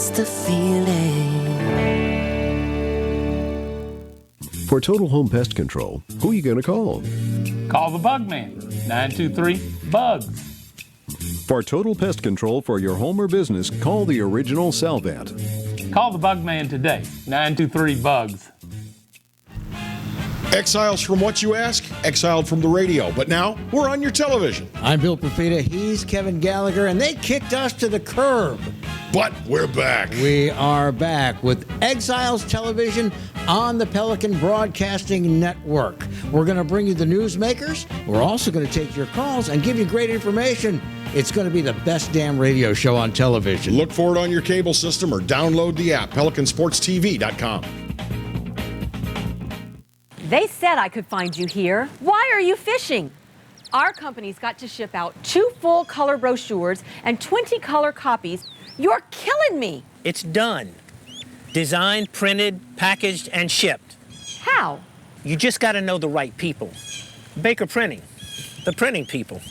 miss the feeling. For Total Home Pest Control, who are you going to call? Call the Bug Man, 923-BUGS. For total pest control for your home or business, call the original Salvant. Call the Bug Man today, 923-BUGS. Exiles from what you ask? Exiled from the radio. But now, we're on your television. I'm Bill Profita, he's Kevin Gallagher, and they kicked us to the curb. But we're back. We are back with Exiles Television on the Pelican Broadcasting Network. We're going to bring you the newsmakers. We're also going to take your calls and give you great information. It's going to be the best damn radio show on television. Look for it on your cable system or download the app, PelicanSportsTV.com. They said I could find you here. Why are you fishing? Our company's got to ship out 2 full color brochures and 20 color copies. You're killing me. It's done. Designed, printed, packaged, and shipped. How? You just got to know the right people. Baker Printing, the printing people.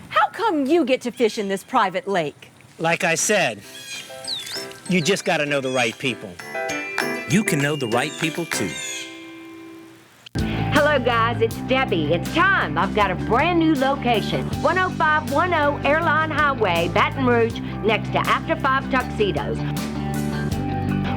How come you get to fish in this private lake? Like I said, you just got to know the right people. You can know the right people too. Hello guys, it's Debbie. It's time. I've got a brand new location. 10510 Airline Highway, Baton Rouge, next to After 5 Tuxedos.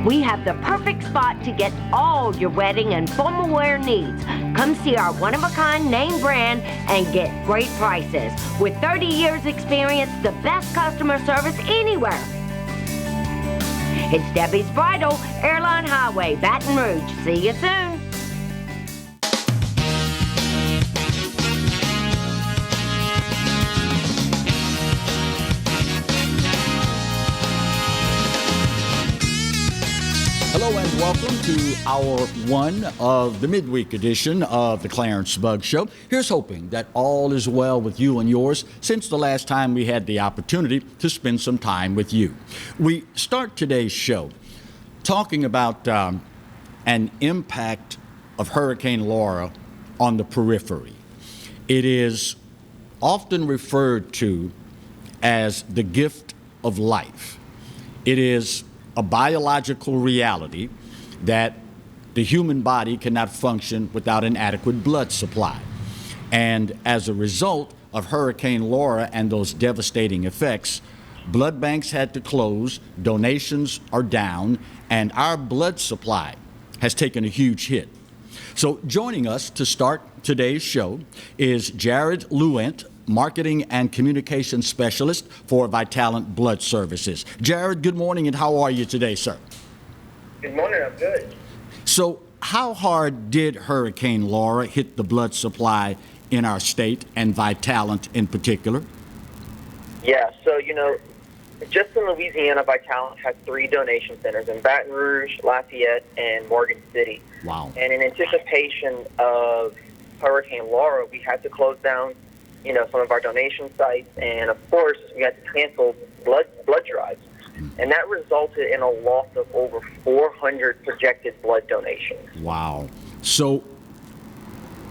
We have the perfect spot to get all your wedding and formal wear needs. Come see our one-of-a-kind name brand and get great prices. With 30 years experience, the best customer service anywhere. It's Debbie's Bridal, Airline Highway, Baton Rouge. See you soon. Hello and welcome to hour 1 of the midweek edition of the Clarence Bug Show. Here's hoping that all is well with you and yours since the last time we had the opportunity to spend some time with you. We start today's show talking about an impact of Hurricane Laura on the periphery. It is often referred to as the gift of life. It is a biological reality that the human body cannot function without an adequate blood supply. And as a result of Hurricane Laura and those devastating effects, blood banks had to close, donations are down, and our blood supply has taken a huge hit. So joining us to start today's show is Jared Luent, Marketing and Communications Specialist for Vitalant Blood Services. Jared, good morning, and how are you today, sir? Good morning, I'm good. So how hard did Hurricane Laura hit the blood supply in our state and Vitalant in particular? Yeah, so, just in Louisiana, Vitalant has 3 donation centers in Baton Rouge, Lafayette, and Morgan City. Wow. And in anticipation of Hurricane Laura, we had to close down some of our donation sites, and of course, we had to cancel blood drives. And that resulted in a loss of over 400 projected blood donations. Wow. So,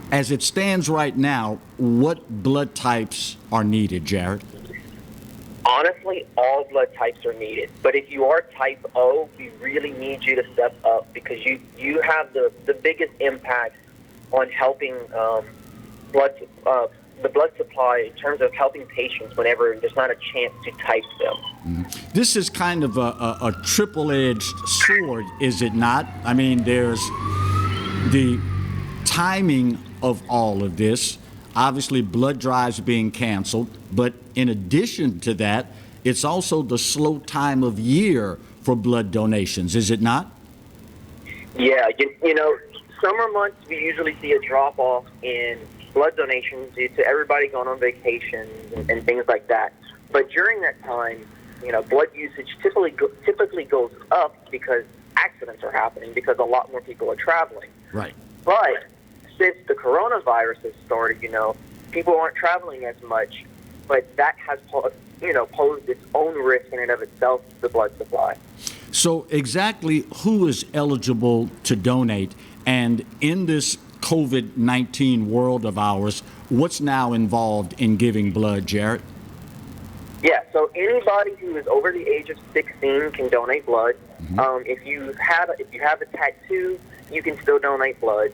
as it stands right now, what blood types are needed, Jared? Honestly, all blood types are needed. But if you are type O, we really need you to step up because you have the biggest impact on helping the blood supply in terms of helping patients whenever there's not a chance to type them. This is kind of a triple-edged sword, is it not? I mean, there's the timing of all of this, obviously blood drives being canceled, but in addition to that, it's also the slow time of year for blood donations, is it not? Yeah, summer months we usually see a drop-off in blood donations due to everybody going on vacations and things like that. But during that time, blood usage typically goes up because accidents are happening because a lot more people are traveling. Right. But since the coronavirus has started, people aren't traveling as much, but that has posed its own risk in and of itself to the blood supply. So exactly who is eligible to donate? And in this COVID-19 world of ours, what's now involved in giving blood, Jared? Yeah, so anybody who is over the age of 16 can donate blood. If you have a tattoo, you can still donate blood.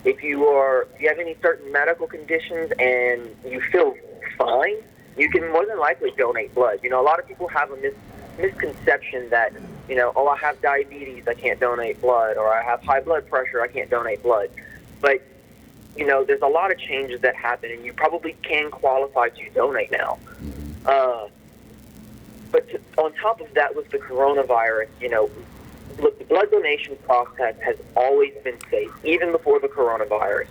If you have any certain medical conditions and you feel fine, you can more than likely donate blood. You know, a lot of people have a misconception that, you know, oh, I have diabetes, I can't donate blood, or I have high blood pressure, I can't donate blood. But, you know, there's a lot of changes that happen, and you probably can qualify to donate now. On top of that, with the coronavirus, you know, look, the blood donation process has always been safe, even before the coronavirus.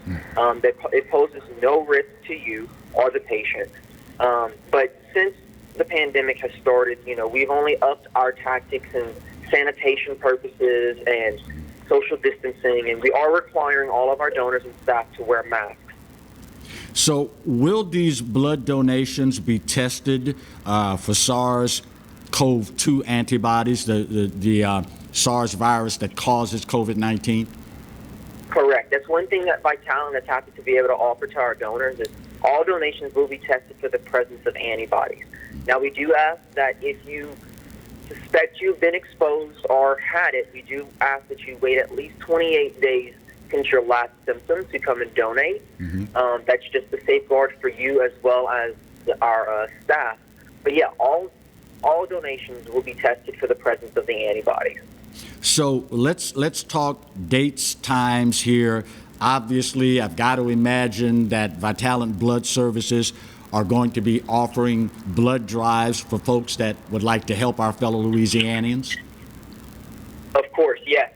It poses no risk to you or the patient. But since the pandemic has started, you know, we've only upped our tactics and sanitation purposes and social distancing, and we are requiring all of our donors and staff to wear masks. So will these blood donations be tested for SARS-CoV-2 antibodies, the SARS virus that causes COVID-19? Correct. That's one thing that Vitalant is happy to be able to offer to our donors is all donations will be tested for the presence of antibodies. Now, we do ask that if you suspect you've been exposed or had it, we do ask that you wait at least 28 days since your last symptoms to come and donate. That's just a safeguard for you as well as our staff. But yeah, all donations will be tested for the presence of the antibodies. So let's talk dates, times here. Obviously, I've got to imagine that Vitalant Blood Services are going to be offering blood drives for folks that would like to help our fellow Louisianians. Of course, yes.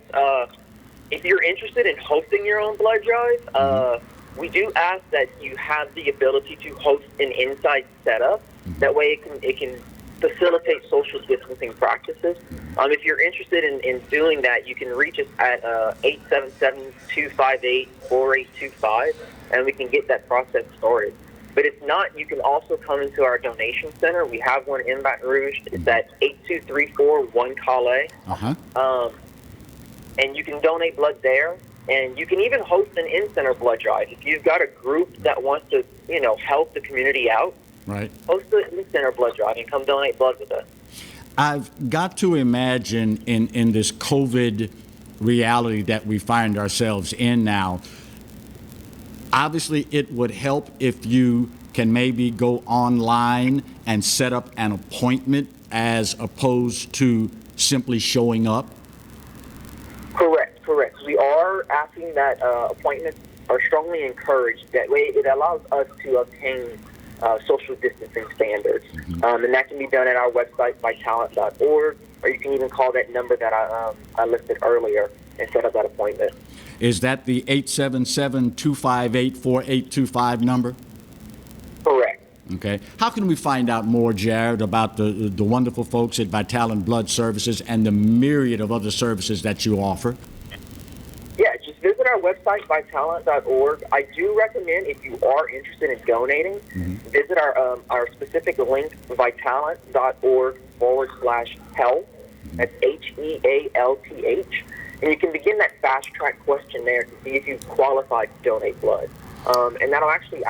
If you're interested in hosting your own blood drive, we do ask that you have the ability to host an inside setup. That way it can facilitate social distancing practices. If you're interested in doing that, you can reach us at 877-258-4825, and we can get that process started. But if not, you can also come into our donation center. We have one in Baton Rouge. It's at 8234-1 Calais. And you can donate blood there. And you can even host an in-center blood drive. If you've got a group that wants to, you know, help the community out, host an in-center blood drive and come donate blood with us. I've got to imagine in this COVID reality that we find ourselves in now, obviously it would help if you can maybe go online and set up an appointment as opposed to simply showing up. Correct. We are asking that appointments are strongly encouraged. That way it allows us to obtain social distancing standards. And that can be done at our website, vitalant.org, or you can even call that number that I listed earlier and set up that appointment. Is that the 877-258-4825 number? Correct. Okay. How can we find out more, Jared, about the wonderful folks at Vitalant Blood Services and the myriad of other services that you offer? Yeah, just visit our website, vitalant.org. I do recommend, if you are interested in donating, visit our specific link, vitalant.org/health. That's HEALTH. And you can begin that fast-track questionnaire to see if you qualify to donate blood. And that'll actually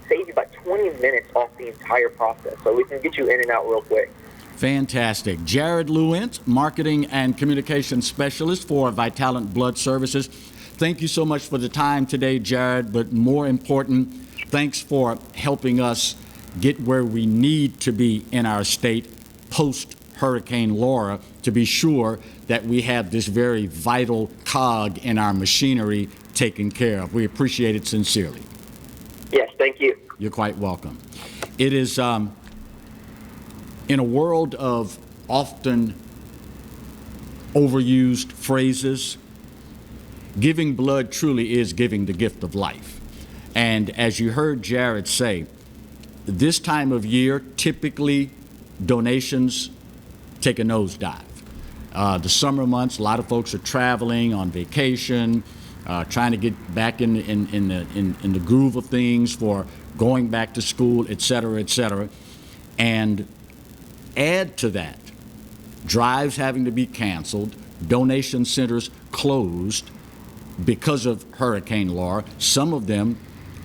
save you about 20 minutes off the entire process. So we can get you in and out real quick. Fantastic. Jared Lewent, Marketing and Communications Specialist for Vitalant Blood Services. Thank you so much for the time today, Jared, but more important, thanks for helping us get where we need to be in our state post-Hurricane Laura to be sure that we have this very vital cog in our machinery taken care of. We appreciate it sincerely. Yes, thank you. You're quite welcome. It is in a world of often overused phrases, giving blood truly is giving the gift of life. And as you heard Jared say, this time of year, typically donations take a nosedive. The summer months, a lot of folks are traveling on vacation, trying to get back in the groove of things for going back to school, et cetera, et cetera. And add to that, drives having to be canceled, donation centers closed because of Hurricane Laura, some of them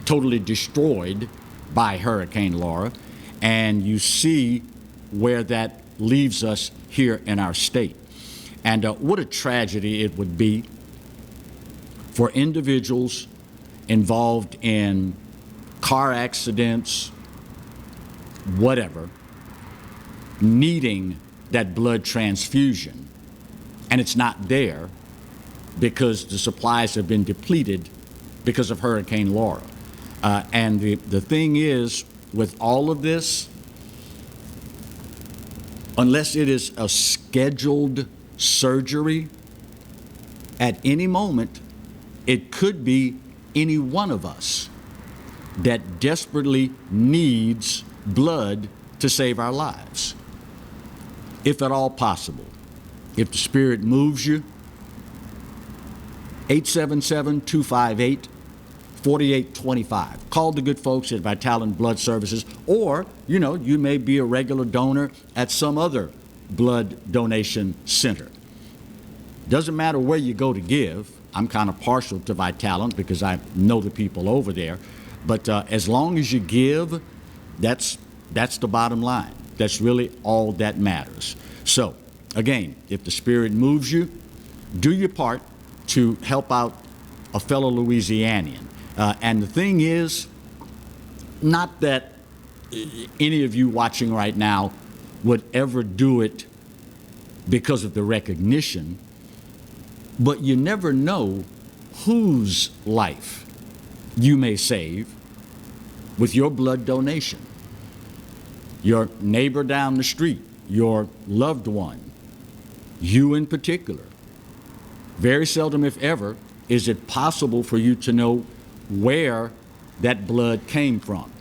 totally destroyed by Hurricane Laura, And you see where that leaves us here in our state. And what a tragedy it would be for individuals involved in car accidents, whatever, needing that blood transfusion, and it's not there because the supplies have been depleted because of Hurricane Laura. And the thing is, with all of this, unless it is a scheduled surgery, at any moment, it could be any one of us that desperately needs blood to save our lives. If at all possible, if the Spirit moves you, 877-258-4825. Call the good folks at Vitalin Blood Services, or, you may be a regular donor at some other blood donation center. Doesn't matter where you go to give. I'm kind of partial to Vitalin because I know the people over there. But as long as you give, that's the bottom line. That's really all that matters. So, again, if the Spirit moves you, do your part to help out a fellow Louisianian. And the thing is, not that any of you watching right now would ever do it because of the recognition, but you never know whose life you may save with your blood donation. Your neighbor down the street, your loved one, you in particular. Very seldom, if ever, is it possible for you to know where that blood came from.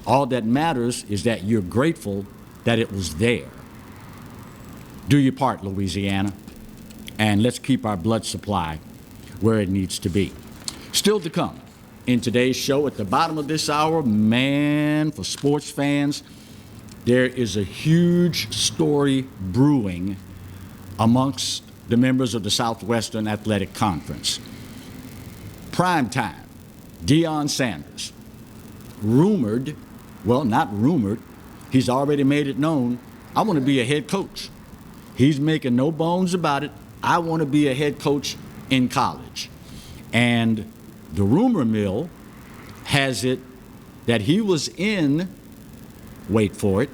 All that matters is that you're grateful that it was there. Do your part, Louisiana, and let's keep our blood supply where it needs to be. Still to come in today's show, at the bottom of this hour, man, for sports fans, there is a huge story brewing amongst the members of the Southwestern Athletic Conference. Primetime, Deion Sanders, rumored, well, not rumored, he's already made it known, I want to be a head coach. He's making no bones about it. I want to be a head coach in college. And the rumor mill has it that he was in, wait for it,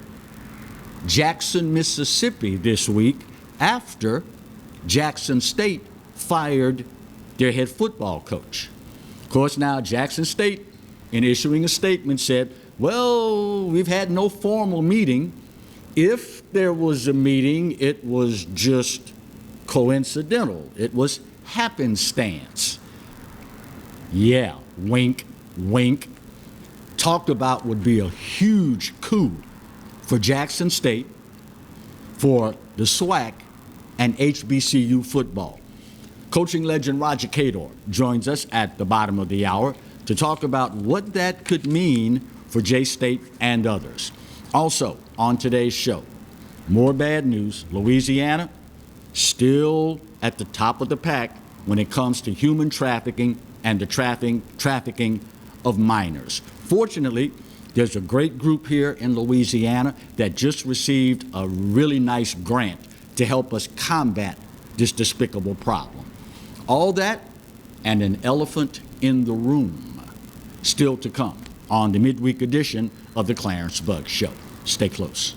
Jackson, Mississippi this week after Jackson State fired their head football coach. Of course, now Jackson State, in issuing a statement, said, well, we've had no formal meeting. If there was a meeting, it was just coincidental. It was happenstance. Yeah, wink, wink. Talked about would be a huge coup for Jackson State, for the SWAC, and HBCU football. Coaching legend Roger Cador joins us at the bottom of the hour to talk about what that could mean for J-State and others. Also, on today's show, more bad news. Louisiana, still at the top of the pack when it comes to human trafficking and the trafficking of minors. Fortunately, there's a great group here in Louisiana that just received a really nice grant to help us combat this despicable problem. All that and an elephant in the room still to come on the midweek edition of the Clarence Bugg Show. Stay close.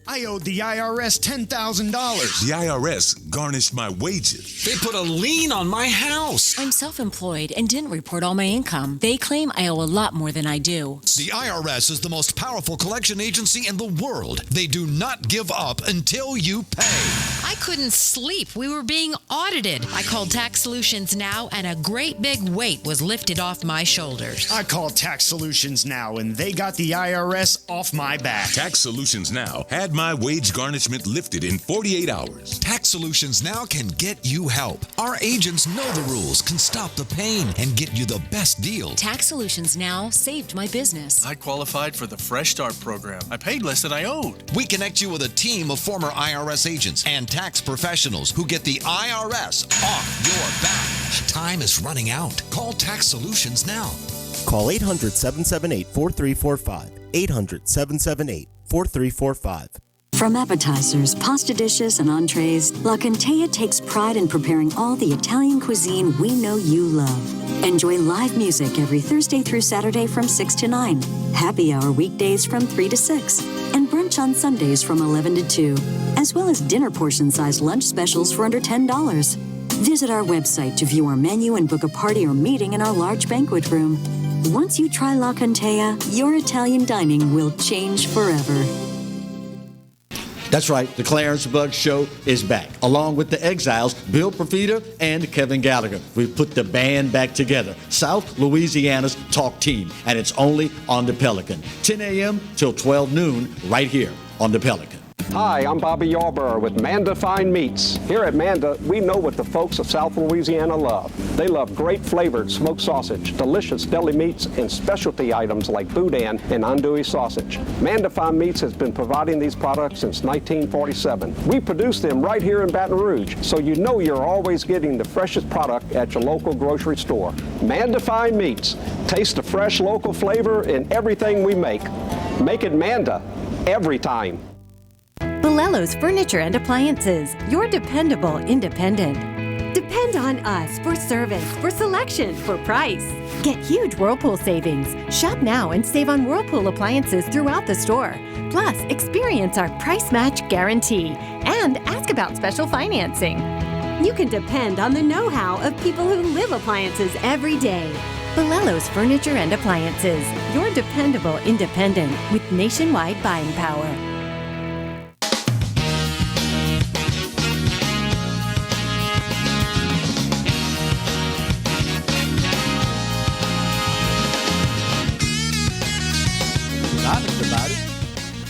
I owed the IRS $10,000. The IRS garnished my wages. They put a lien on my house. I'm self-employed and didn't report all my income. They claim I owe a lot more than I do. The IRS is the most powerful collection agency in the world. They do not give up until you pay. I couldn't sleep. We were being audited. I called Tax Solutions Now, and a great big weight was lifted off my shoulders. I called Tax Solutions Now, and they got the IRS off my back. Tax Solutions Now had my wage garnishment lifted in 48 hours. Tax Solutions Now can get you help. Our agents know the rules, can stop the pain, and get you the best deal. Tax Solutions Now saved my business. I qualified for the Fresh Start program. I paid less than I owed. We connect you with a team of former IRS agents and tax professionals who get the IRS off your back. Time is running out. Call Tax Solutions now. Call 800-778-4345. 800-778-4345. From appetizers, pasta dishes, and entrees, La Contea takes pride in preparing all the Italian cuisine we know you love. Enjoy live music every Thursday through Saturday from 6 to 9, happy hour weekdays from 3 to 6, and brunch on Sundays from 11 to 2, as well as dinner portion-sized lunch specials for under $10. Visit our website to view our menu and book a party or meeting in our large banquet room. Once you try La Contea, your Italian dining will change forever. That's right, the Clarence Bug Show is back, along with the Exiles, Bill Profita and Kevin Gallagher. We've put the band back together, South Louisiana's talk team, and it's only on the Pelican. 10 a.m. till 12 noon, right here on the Pelican. Hi, I'm Bobby Yarborough with Manda Fine Meats. Here at Manda, we know what the folks of South Louisiana love. They love great flavored smoked sausage, delicious deli meats, and specialty items like boudin and andouille sausage. Manda Fine Meats has been providing these products since 1947. We produce them right here in Baton Rouge, so you know you're always getting the freshest product at your local grocery store. Manda Fine Meats. Taste the fresh local flavor in everything we make. Make it Manda every time. Bolello's Furniture and Appliances, your dependable independent. Depend on us for service, for selection, for price. Get huge Whirlpool savings. Shop now and save on Whirlpool appliances throughout the store. Plus, experience our price match guarantee and ask about special financing. You can depend on the know-how of people who live appliances every day. Bolello's Furniture and Appliances, your dependable independent with nationwide buying power. Honest about it.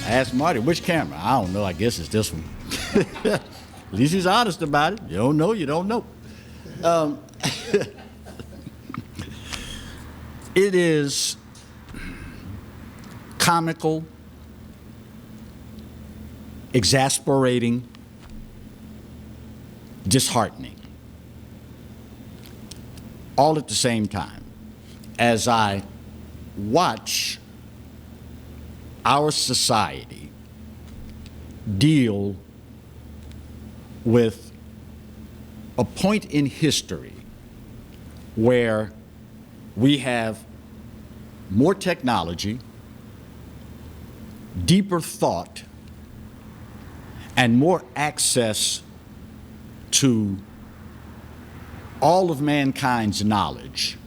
I asked Marty, which camera? I don't know. I guess it's this one. At least he's honest about it. You don't know, you don't know. It is comical, exasperating, disheartening, all at the same time, as I watch our society deal with a point in history where we have more technology, deeper thought, and more access to all of mankind's knowledge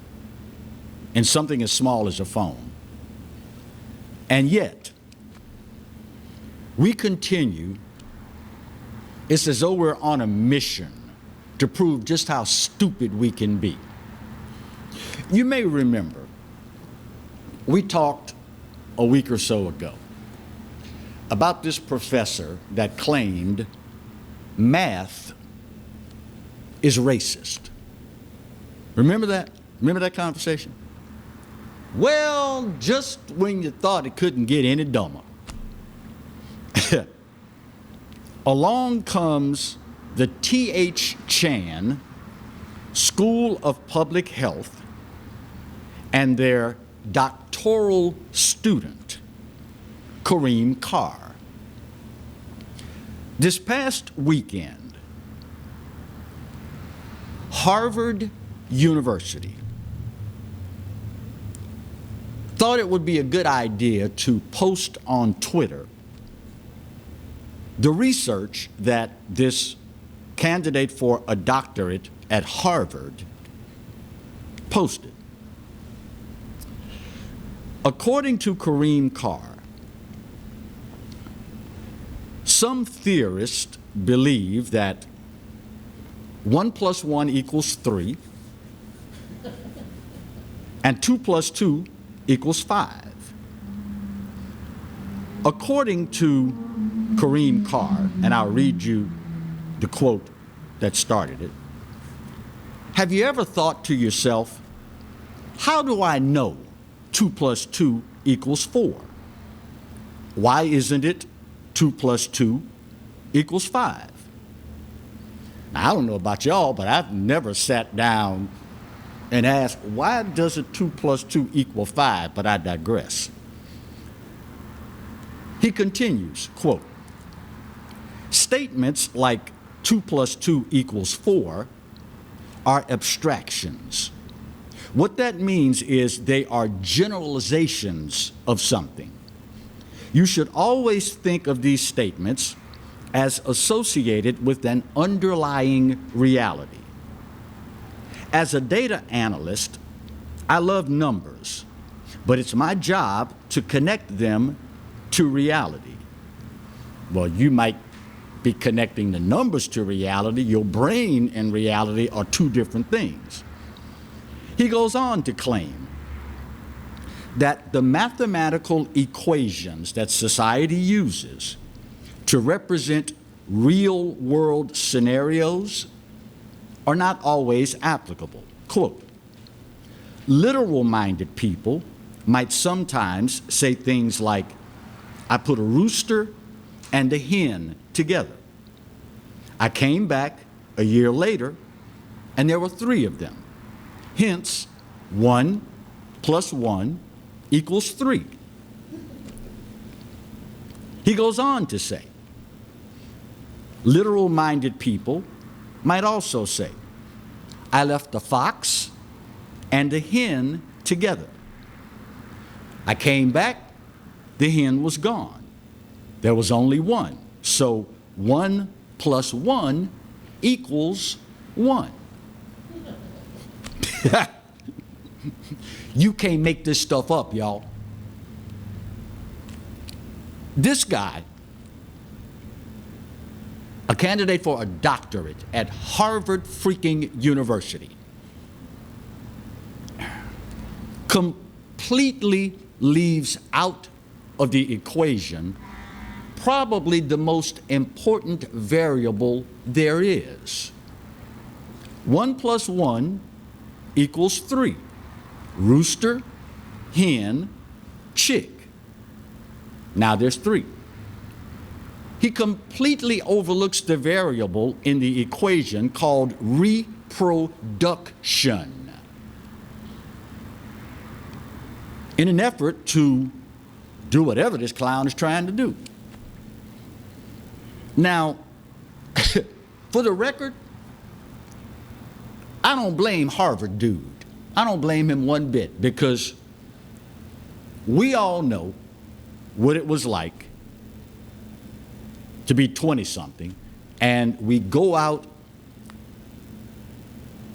in something as small as a phone. And yet, we continue, it's as though we're on a mission to prove just how stupid we can be. You may remember, we talked a week or so ago about this professor that claimed math is racist. Remember that? Remember that conversation? Well, just when you thought it couldn't get any dumber, along comes the T.H. Chan School of Public Health and their doctoral student, Kareem Carr. This past weekend, Harvard University thought it would be a good idea to post on Twitter the research that this candidate for a doctorate at Harvard posted. According to Kareem Carr, some theorists believe that 1 + 1 = 3 and 2 + 2 = 5. According to Kareem Carr, and I'll read you the quote that started it. Have you ever thought to yourself, how do I know 2 + 2 = 4? Why isn't it 2 + 2 = 5? Now, I don't know about y'all, but I've never sat down and asked, why does it 2 + 2 = 5? But I digress. He continues, quote, statements like 2 + 2 = 4 are abstractions. What that means is they are generalizations of something. You should always think of these statements as associated with an underlying reality. As a data analyst, I love numbers, but it's my job to connect them to reality. Well, you might be connecting the numbers to reality. Your brain and reality are two different things. He goes on to claim that the mathematical equations that society uses to represent real-world scenarios are not always applicable. Quote, literal-minded people might sometimes say things like, I put a rooster and a hen together. I came back a year later, and there were 3 of them. Hence, 1 + 1 = 3. He goes on to say, literal-minded people might also say, I left a fox and a hen together. I came back, the hen was gone. There was only 1. So 1 + 1 = 1. You can't make this stuff up, y'all. This guy, a candidate for a doctorate at Harvard freaking University, completely leaves out of the equation probably the most important variable there is. 1 + 1 = 3. Rooster, hen, chick. Now there's 3. He completely overlooks the variable in the equation called reproduction. In an effort to do whatever this clown is trying to do. Now, for the record, I don't blame Harvard dude. I don't blame him one bit, because we all know what it was like to be 20-something, and we go out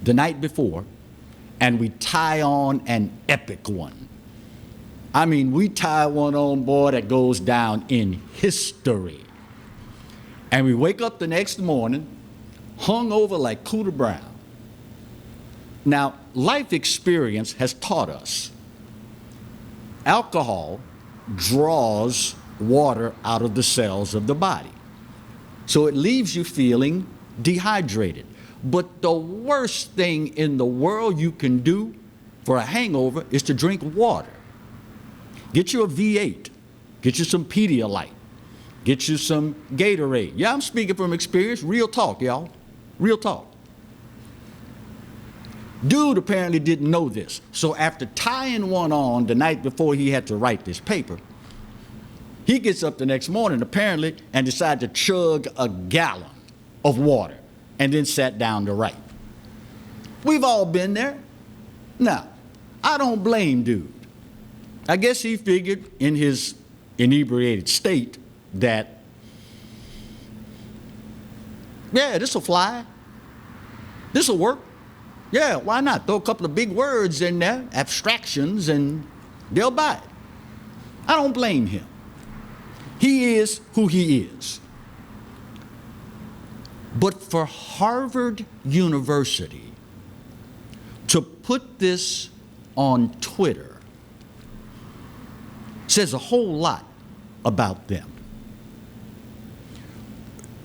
the night before and we tie on an epic one. I mean, we tie one on, boy, that goes down in history. And we wake up the next morning hung over like Cooter Brown. Now, life experience has taught us alcohol draws water out of the cells of the body. So it leaves you feeling dehydrated. But the worst thing in the world you can do for a hangover is to drink water. Get you a V8, get you some Pedialyte, get you some Gatorade. Yeah, I'm speaking from experience, real talk, y'all, real talk. Dude apparently didn't know this. So after tying one on the night before he had to write this paper, he gets up the next morning apparently and decided to chug a gallon of water and then sat down to write. We've all been there. Now, I don't blame dude. I guess he figured in his inebriated state that, yeah, this'll fly. This'll work. Yeah, why not? Throw a couple of big words in there, abstractions, and they'll buy it. I don't blame him. He is who he is. But for Harvard University to put this on Twitter says a whole lot about them.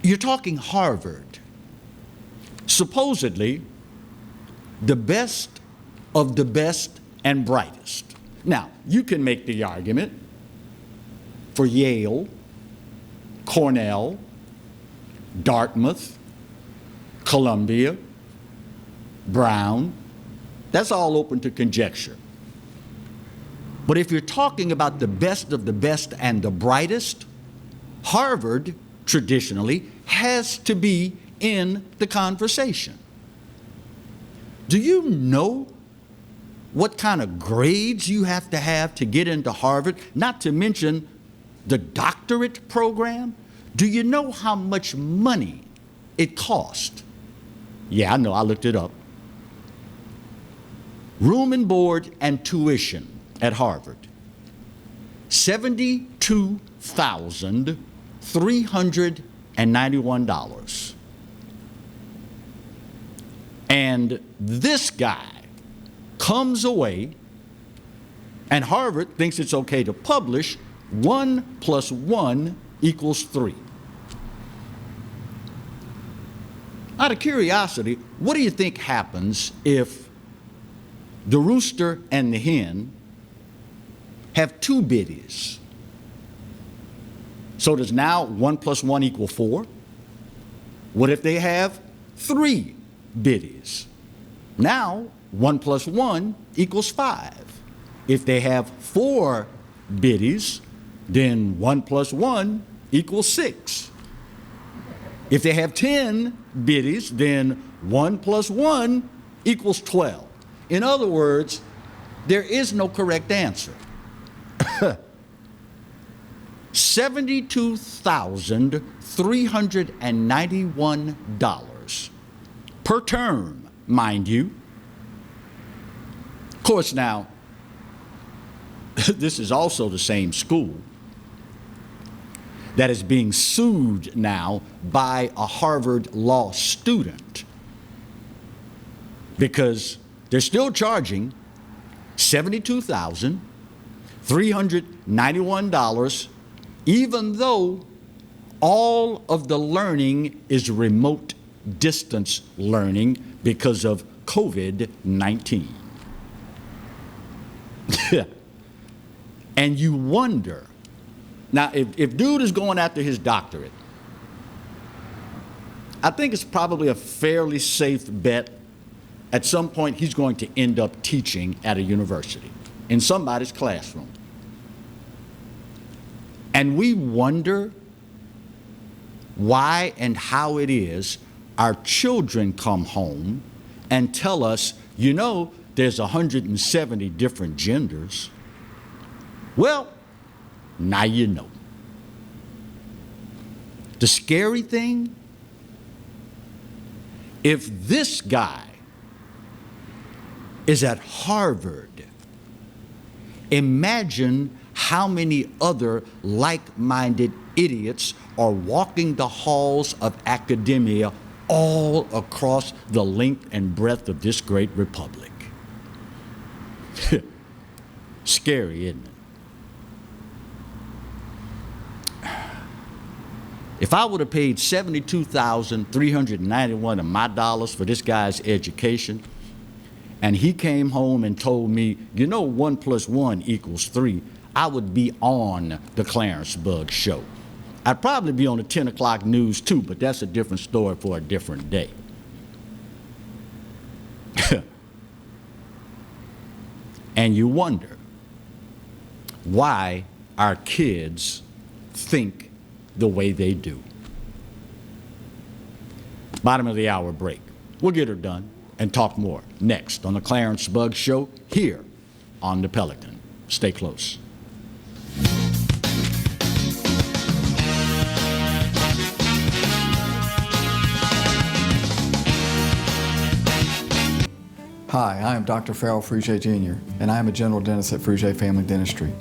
You're talking Harvard, supposedly the best of the best and brightest. Now, you can make the argument for Yale, Cornell, Dartmouth, Columbia, Brown. That's all open to conjecture. But if you're talking about the best of the best and the brightest, Harvard traditionally has to be in the conversation. Do you know what kind of grades you have to get into Harvard? Not to mention the doctorate program. Do you know how much money it cost? Yeah, I know, I looked it up. Room and board and tuition at Harvard, $72,391. And this guy comes away, and Harvard thinks it's okay to publish 1 + 1 = 3. Out of curiosity, what do you think happens if the rooster and the hen have 2 biddies? So does now 1 + 1 = 4? What if they have 3 biddies? Now 1 + 1 = 5. If they have 4 biddies, then 1 + 1 = 6. If they have 10 biddies, then 1 + 1 = 12. In other words, there is no correct answer. $72,391 per term, mind you. Of course, now, this is also the same school that is being sued now by a Harvard law student because they're still charging $72,391, even though all of the learning is remote distance learning because of COVID-19. And you wonder, now if dude is going after his doctorate, I think it's probably a fairly safe bet at some point he's going to end up teaching at a university in somebody's classroom. And we wonder why and how it is our children come home and tell us, you know, there's 170 different genders. Well, now you know. The scary thing, if this guy is at Harvard, imagine how many other like-minded idiots are walking the halls of academia all across the length and breadth of this great republic. Scary, isn't it? If I would have paid $72,391 of my dollars for this guy's education, and he came home and told me, you know, 1 + 1 = 3, I would be on the Clarence Bug Show. I'd probably be on the 10 o'clock news too, but that's a different story for a different day. And you wonder why our kids think the way they do. Bottom of the hour break. We'll get her done and talk more next on the Clarence Bug Show here on the Pelican. Stay close. Hi, I am Dr. Farrell Frugier Jr., and I am a general dentist at Frugier Family Dentistry.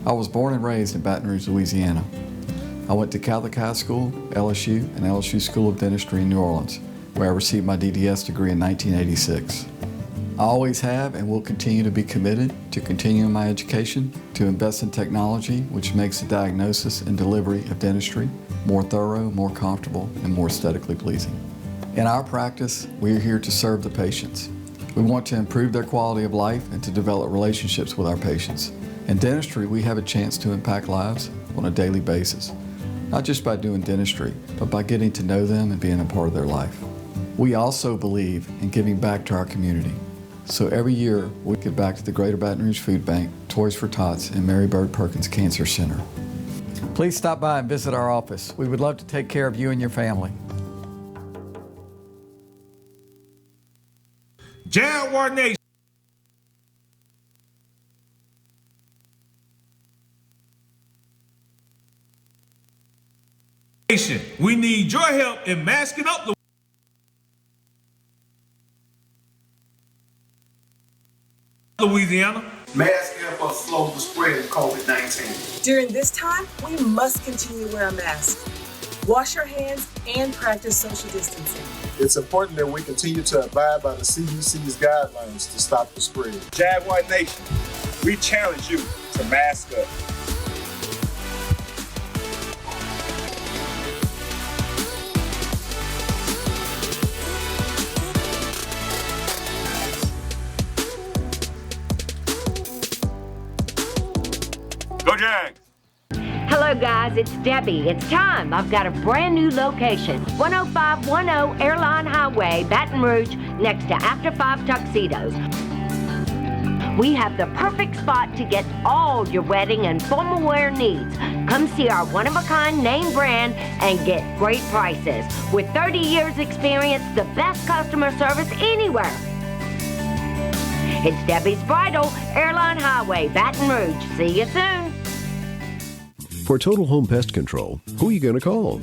I was born and raised in Baton Rouge, Louisiana. I went to Catholic High School, LSU, and LSU School of Dentistry in New Orleans, where I received my DDS degree in 1986. I always have and will continue to be committed to continuing my education, to invest in technology which makes the diagnosis and delivery of dentistry more thorough, more comfortable, and more aesthetically pleasing. In our practice, we are here to serve the patients. We want to improve their quality of life and to develop relationships with our patients. In dentistry, we have a chance to impact lives on a daily basis, not just by doing dentistry, but by getting to know them and being a part of their life. We also believe in giving back to our community. So every year, we give back to the Greater Baton Rouge Food Bank, Toys for Tots, and Mary Bird Perkins Cancer Center. Please stop by and visit our office. We would love to take care of you and your family. Jaguar Nation. We need your help in masking up the Louisiana. Masking up or slow the spread of COVID-19. During this time, we must continue to wear a mask. Wash your hands and practice social distancing. It's important that we continue to abide by the CDC's guidelines to stop the spread. Jaguar Nation, we challenge you to mask up. Go Jags! Hello guys, it's Debbie. It's time. I've got a brand new location. 10510 Airline Highway, Baton Rouge, next to After 5 Tuxedos. We have the perfect spot to get all your wedding and formal wear needs. Come see our one-of-a-kind name brand and get great prices. With 30 years experience, the best customer service anywhere. It's Debbie's Bridal, Airline Highway, Baton Rouge. See you soon. For total home pest control, who are you going to call?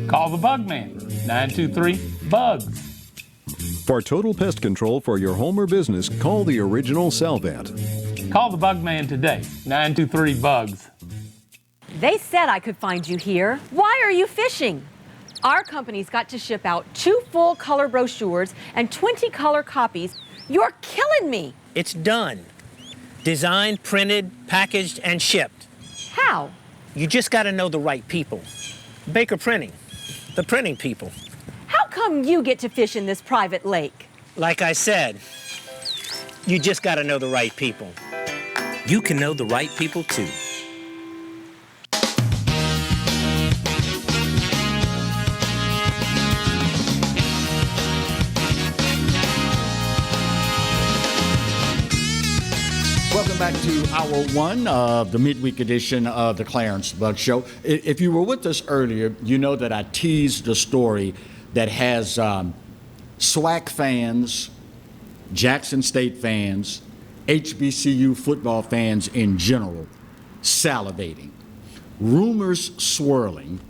Call the Bug Man, 923-BUGS. For total pest control for your home or business, call the original Salvat. Call the Bug Man today, 923-BUGS. They said I could find you here. Why are you fishing? Our company's got to ship out 2 full color brochures and 20 color copies. You're killing me. It's done. Designed, printed, packaged, and shipped. How? You just got to know the right people. Baker Printing, the printing people. How come you get to fish in this private lake? Like I said, you just got to know the right people. You can know the right people too. Welcome back to hour one of the midweek edition of the Clarence Bug Show. If you were with us earlier, you know that I teased a story that has SWAC fans, Jackson State fans, HBCU football fans in general salivating. Rumors swirling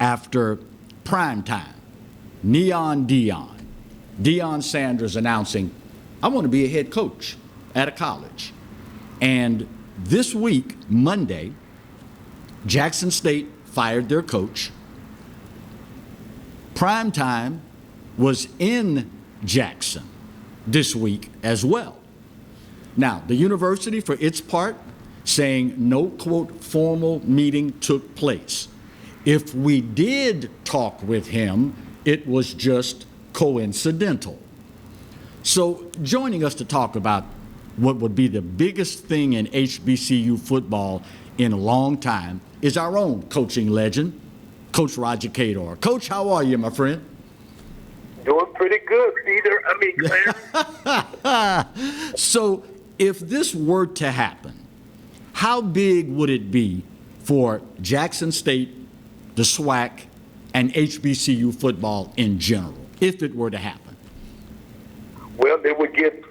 after primetime. Neon Deion Sanders announcing, I want to be a head coach at a college. And this week, Monday, Jackson State fired their coach. Primetime was in Jackson this week as well. Now, the university, for its part, saying no, quote, formal meeting took place. If we did talk with him, it was just coincidental. So joining us to talk about what would be the biggest thing in HBCU football in a long time is our own coaching legend, Coach Roger Cador. Coach, how are you, my friend? Doing pretty good, Peter. Clarence. So if this were to happen, how big would it be for Jackson State, the SWAC, and HBCU football in general, if it were to happen? Well, they would get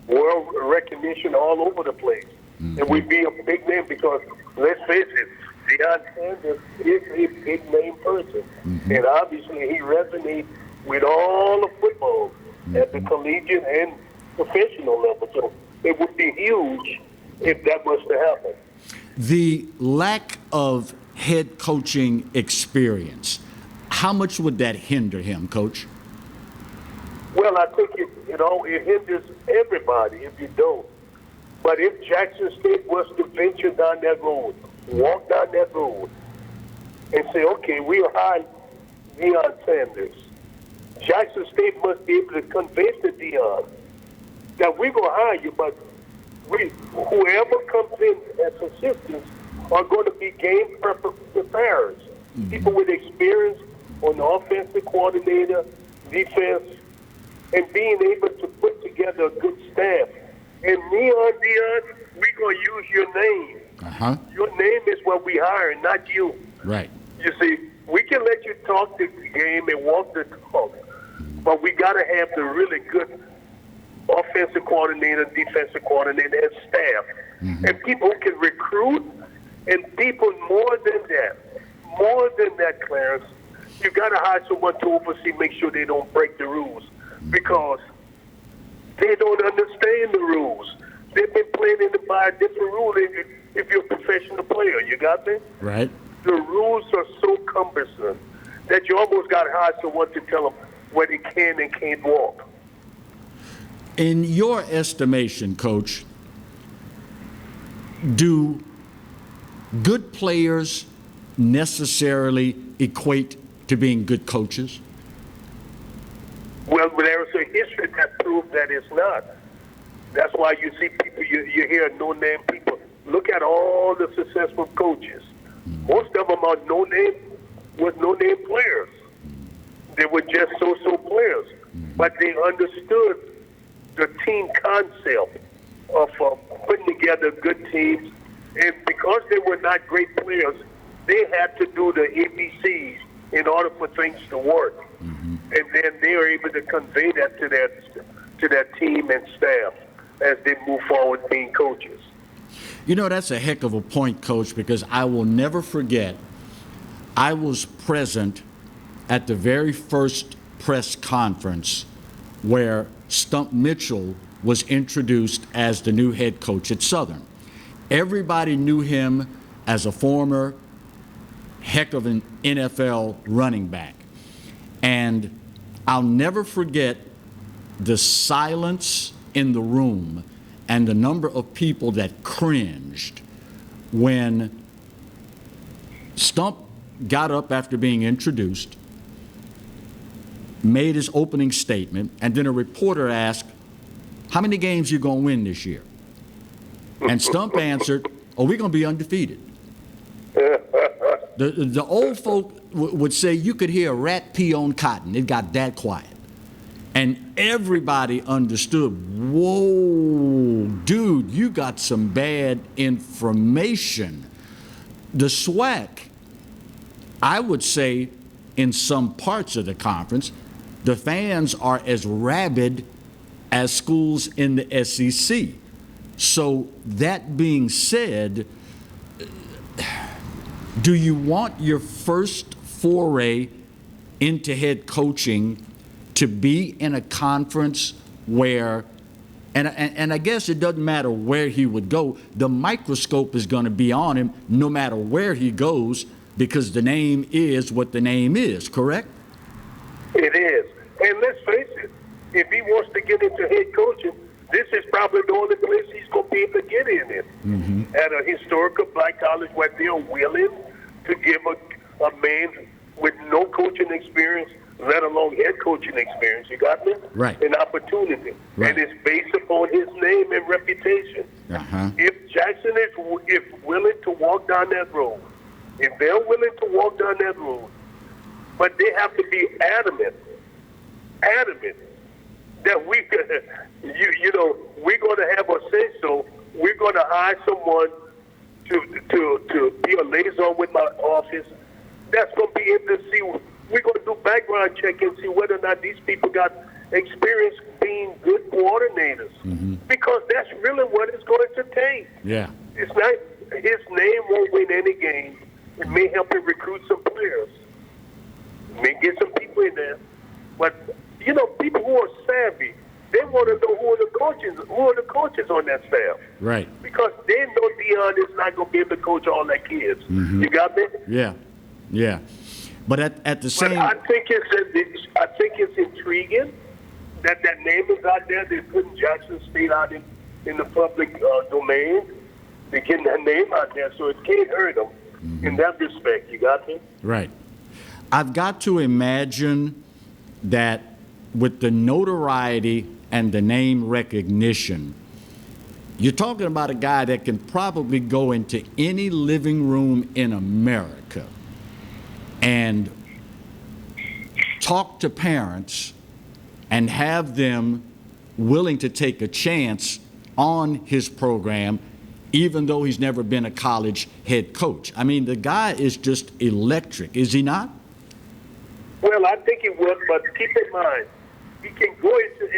world recognition all over the place. Mm-hmm. And we'd be a big name because, let's face it, Deion Sanders is a big name person. Mm-hmm. And obviously he resonates with all the football at the collegiate and professional level. So it would be huge if that was to happen. The lack of head coaching experience, how much would that hinder him, Coach? Well, I think it hinders everybody if you don't. But if Jackson State was to venture down that road, walk down that road, and say, okay, we'll hire Deion Sanders, Jackson State must be able to convince the Deion that we're going to hire you, but whoever comes in as assistants are going to be game preparers, people with experience on the offensive coordinator, defense, and being able to put together a good staff. And Deion, we're going to use your name. Uh-huh. Your name is what we hire, not you. Right. You see, we can let you talk the game and walk the talk, but we got to have the really good offensive coordinator, defensive coordinator, and staff. And people who can recruit, and people more than that, Clarence, you got to hire someone to oversee, make sure they don't break the rules, because they don't understand the rules. They've been playing by a different rule if you're a professional player. You got me? Right. The rules are so cumbersome that you almost got to hire someone to tell them where they can and can't walk. In your estimation, Coach, do good players necessarily equate to being good coaches? Well, there's a history that proves that it's not. That's why you see people, you hear no-name people. Look at all the successful coaches. Most of them are no-name players. They were just so-so players. But they understood the team concept of putting together good teams. And because they were not great players, they had to do the ABCs in order for things to work. And then they are able to convey that to their team and staff as they move forward being coaches. You know, that's a heck of a point, Coach, because I will never forget, I was present at the very first press conference where Stump Mitchell was introduced as the new head coach at Southern. Everybody knew him as a former heck of an NFL running back. And I'll never forget the silence in the room and the number of people that cringed when Stump got up after being introduced, made his opening statement, and then a reporter asked, how many games you going to win this year? And Stump answered, oh, we're going to be undefeated. The old folk would say you could hear a rat pee on cotton. It got that quiet. And everybody understood, whoa, dude, you got some bad information. The SWAC, I would say in some parts of the conference, the fans are as rabid as schools in the SEC. So that being said, do you want your first foray into head coaching to be in a conference where, and I guess it doesn't matter where he would go, the microscope is going to be on him no matter where he goes because the name is what the name is, correct? It is. And let's face it, if he wants to get into head coaching, this is probably the only place he's going to be able to get in it. At a historical black college where they're willing to give a man with no coaching experience, let alone head coaching experience, you got me? Right. An opportunity. Right. And it's based upon his name and reputation. If Jackson is willing to walk down that road, if they're willing to walk down that road, but they have to be adamant that we could, we're going to have a say-so. We're going to hire someone to be a liaison with my office. That's going to be able to see. We're going to do background check and see whether or not these people got experience being good coordinators. Because that's really what it's going to take. Yeah. It's not his name won't win any game. It may help him recruit some players. It may get some people in there, but people who are savvy, they want to know who are the coaches on that staff. Right. Because they know Deion is not going to be able to coach all their kids. You got me? Yeah. Yeah. But at the same, I think it's intriguing that name is out there. They're putting Jackson State out in the public domain. They're getting that name out there, so it can't hurt them in that respect. You got me? Right. I've got to imagine that with the notoriety and the name recognition, you're talking about a guy that can probably go into any living room in America and talk to parents and have them willing to take a chance on his program, even though he's never been a college head coach. I mean, the guy is just electric, is he not? Well, I think he will, but keep in mind, he can go into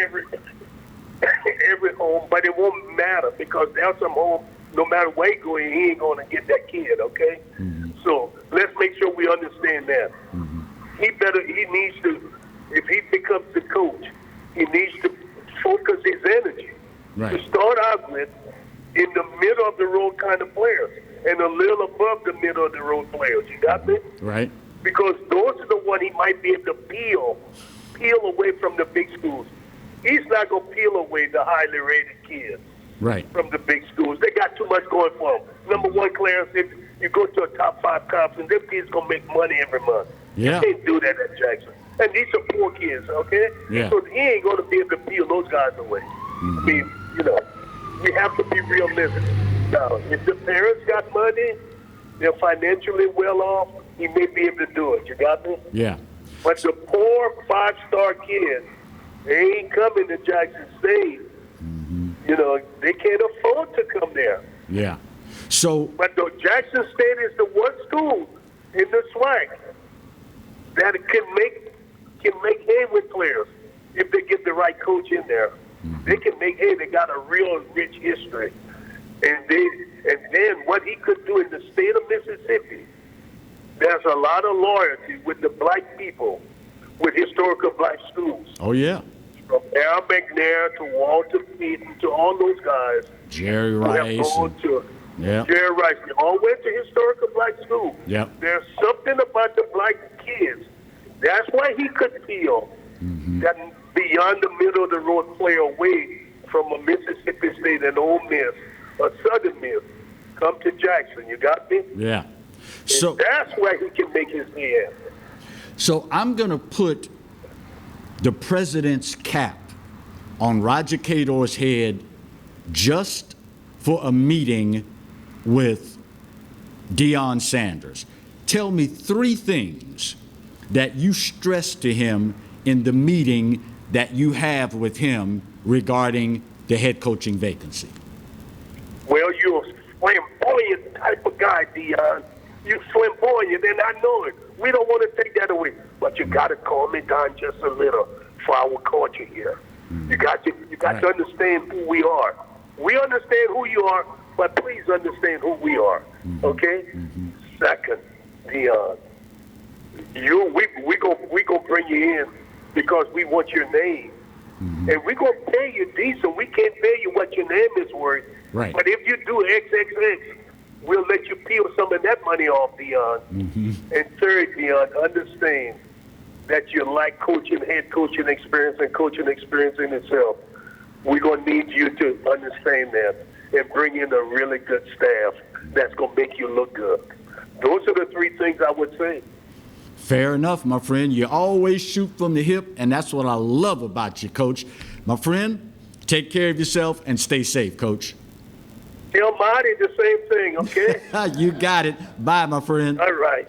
every home, but it won't matter because there's some home, no matter where he goes, he ain't going to get that kid, okay? So let's make sure we understand that. He needs to, if he becomes the coach, he needs to focus his energy to start out with in the middle of the road kind of players and a little above the middle of the road players. You got me? Right. Because those are the ones he might be able to peel away from the big schools. He's not going to peel away the highly rated kids from the big schools. They got too much going for them. Number one, Clarence, if you go to a top 5 conference, them kids going to make money every month. Yeah. You can't do that at Jackson. And these are poor kids, okay? Yeah. So he ain't going to be able to peel those guys away. I mean, you know, we have to be realistic. Now, if the parents got money, they're financially well off, he may be able to do it. You got me? Yeah. But the poor 5-star kids, they ain't coming to Jackson State. You know, they can't afford to come there. Yeah. So. But the Jackson State is the one school in the SWAC that can make hay with players if they get the right coach in there. They can make hay. They got a real rich history, and then what he could do in the state of Mississippi. There's a lot of loyalty with the black people, with historical black schools. Oh yeah. From Al McNair to Walter Payton to all those guys. Jerry who Rice. have gone to Yeah. Jerry Rice. They all went to historical black school. Yep. There's something about the black kids. That's why he could feel that beyond the middle of the road play away from a Mississippi State and Ole Miss, a Southern Miss, come to Jackson. You got me? Yeah. So and that's where he can make his hand. So I'm going to put the president's cap on Roger Cador's head just for a meeting with Deion Sanders. Tell me 3 things that you stressed to him in the meeting that you have with him regarding the head coaching vacancy. Well, you're a flamboyant type of guy, Deion. You're flamboyant, and I know it. We don't want to take that away. But you got to calm it down just a little for our culture here. You got to understand who we are. We understand who you are, but please understand who we are. Okay? Second, Deion, we gonna bring you in because we want your name, and we gonna pay you decent. We can't pay you what your name is worth. Right. But if you do XXX, we'll let you peel some of that money off, Deion. And third, Deion, understand that you like coaching, head coaching experience, and coaching experience in itself. We're going to need you to understand that and bring in a really good staff that's going to make you look good. Those are the 3 things I would say. Fair enough, my friend. You always shoot from the hip, and that's what I love about you, Coach. My friend, take care of yourself and stay safe, Coach. Tell Marty the same thing, okay? You got it. Bye, my friend. All right.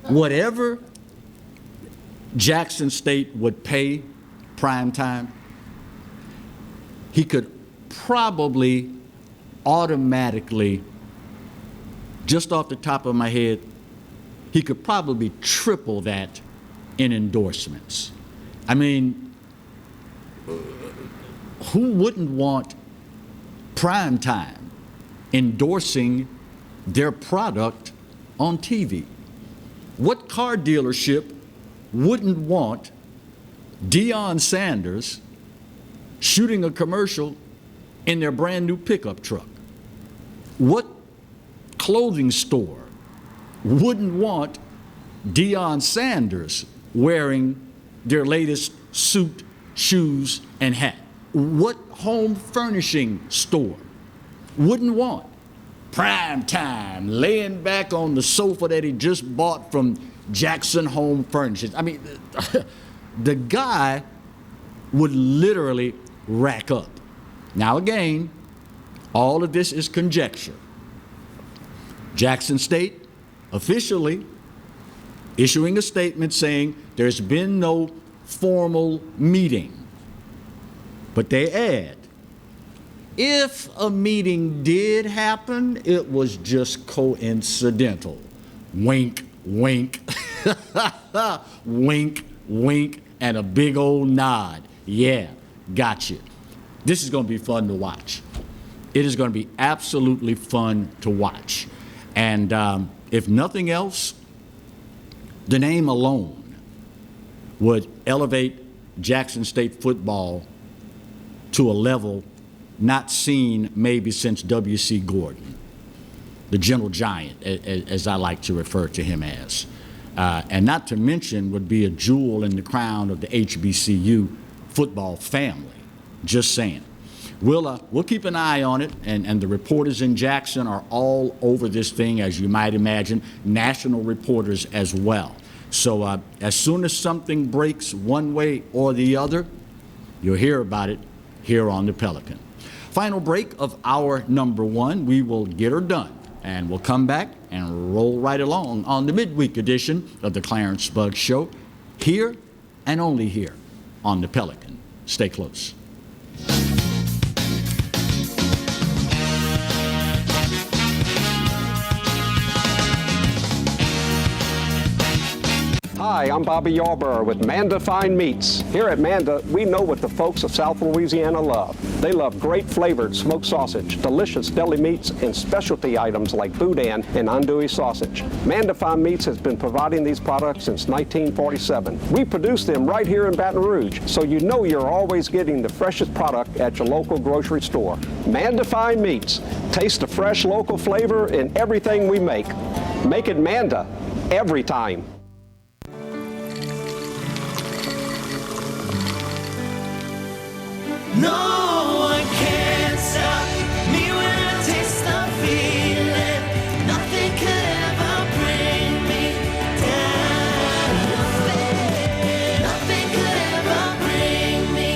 Whatever Jackson State would pay prime time, he could probably automatically, just off the top of my head, he could probably triple that in endorsements. I mean, who wouldn't want prime time endorsing their product on TV? What car dealership wouldn't want Deion Sanders shooting a commercial in their brand new pickup truck? What clothing store wouldn't want Deion Sanders wearing their latest suit, shoes, and hat. What home furnishing store wouldn't want prime time laying back on the sofa that he just bought from Jackson Home Furnishings? I mean, the guy would literally rack up. Now again, all of this is conjecture. Jackson State officially issuing a statement saying there's been no formal meeting. But they add, if a meeting did happen, it was just coincidental. Wink, wink. Wink, wink, and a big old nod. Yeah, gotcha. This is going to be fun to watch. It is going to be absolutely fun to watch. And if nothing else, the name alone would elevate Jackson State football to a level not seen maybe since W.C. Gordon, the gentle giant, as I like to refer to him as. And not to mention would be a jewel in the crown of the HBCU football family. Just saying. We'll keep an eye on it, and the reporters in Jackson are all over this thing, as you might imagine, national reporters as well. So as soon as something breaks one way or the other, you'll hear about it here on the Pelican. Final break of hour number one. We will get her done, and we'll come back and roll right along on the midweek edition of the Clarence Bugg Show, here and only here on the Pelican. Stay close. Hi, I'm Bobby Yarborough with Manda Fine Meats. Here at Manda, we know what the folks of South Louisiana love. They love great flavored smoked sausage, delicious deli meats, and specialty items like boudin and andouille sausage. Manda Fine Meats has been providing these products since 1947. We produce them right here in Baton Rouge, so you know you're always getting the freshest product at your local grocery store. Manda Fine Meats. Taste the fresh local flavor in everything we make. Make it Manda every time. No one can stop me when I taste the feeling. Nothing could ever bring me down. Nothing could ever bring me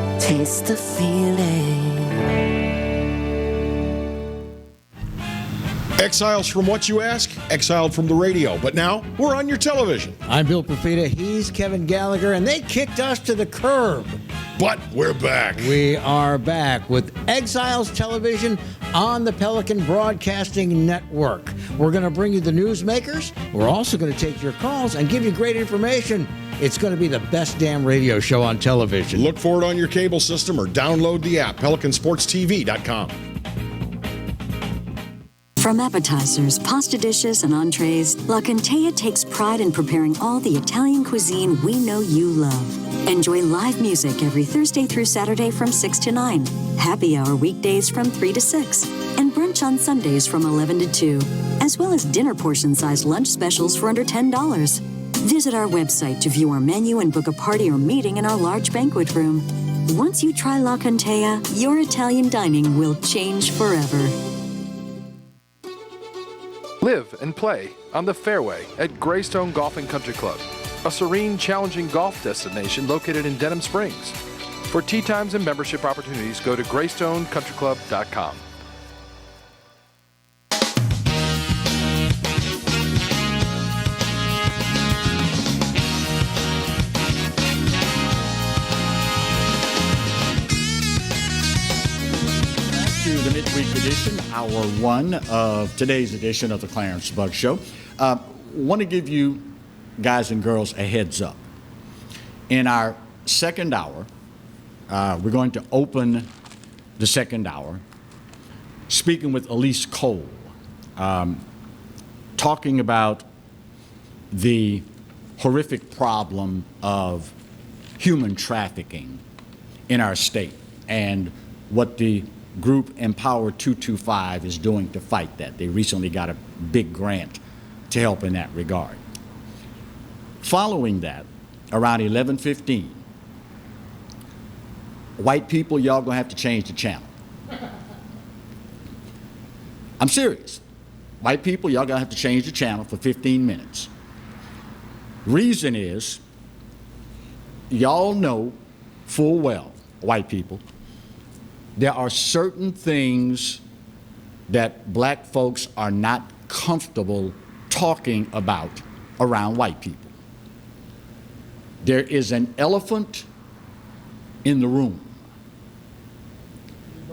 down. Taste the feeling. Exiles from what, you ask? Exiled from the radio, but now we're on your television. I'm Bill Profita, he's Kevin Gallagher, and they kicked us to the curb. But we're back. We are back with Exiles Television on the Pelican Broadcasting Network. We're going to bring you the newsmakers. We're also going to take your calls and give you great information. It's going to be the best damn radio show on television. Look for it on your cable system or download the app, PelicanSportsTV.com. From appetizers, pasta dishes, and entrees, La Contea takes pride in preparing all the Italian cuisine we know you love. Enjoy live music every Thursday through Saturday from 6 to 9, happy hour weekdays from 3 to 6, and brunch on Sundays from 11 to 2, as well as dinner portion-sized lunch specials for under $10. Visit our website to view our menu and book a party or meeting in our large banquet room. Once you try La Contea, your Italian dining will change forever. Live and play on the fairway at Greystone Golf and Country Club, a serene, challenging golf destination located in Denham Springs. For tee times and membership opportunities, go to GreystoneCountryClub.com. The midweek edition, hour one of today's edition of the Clarence Bugg Show. Want to give you guys and girls a heads up. In our second hour, we're going to open the second hour speaking with Alliese Cole, talking about the horrific problem of human trafficking in our state and what the group Empower 225 is doing to fight that. They recently got a big grant to help in that regard. Following that, around 11:15, white people, y'all gonna have to change the channel. I'm serious. White people, y'all gonna have to change the channel for 15 minutes. Reason is, y'all know full well, white people, there are certain things that black folks are not comfortable talking about around white people. There is an elephant in the room,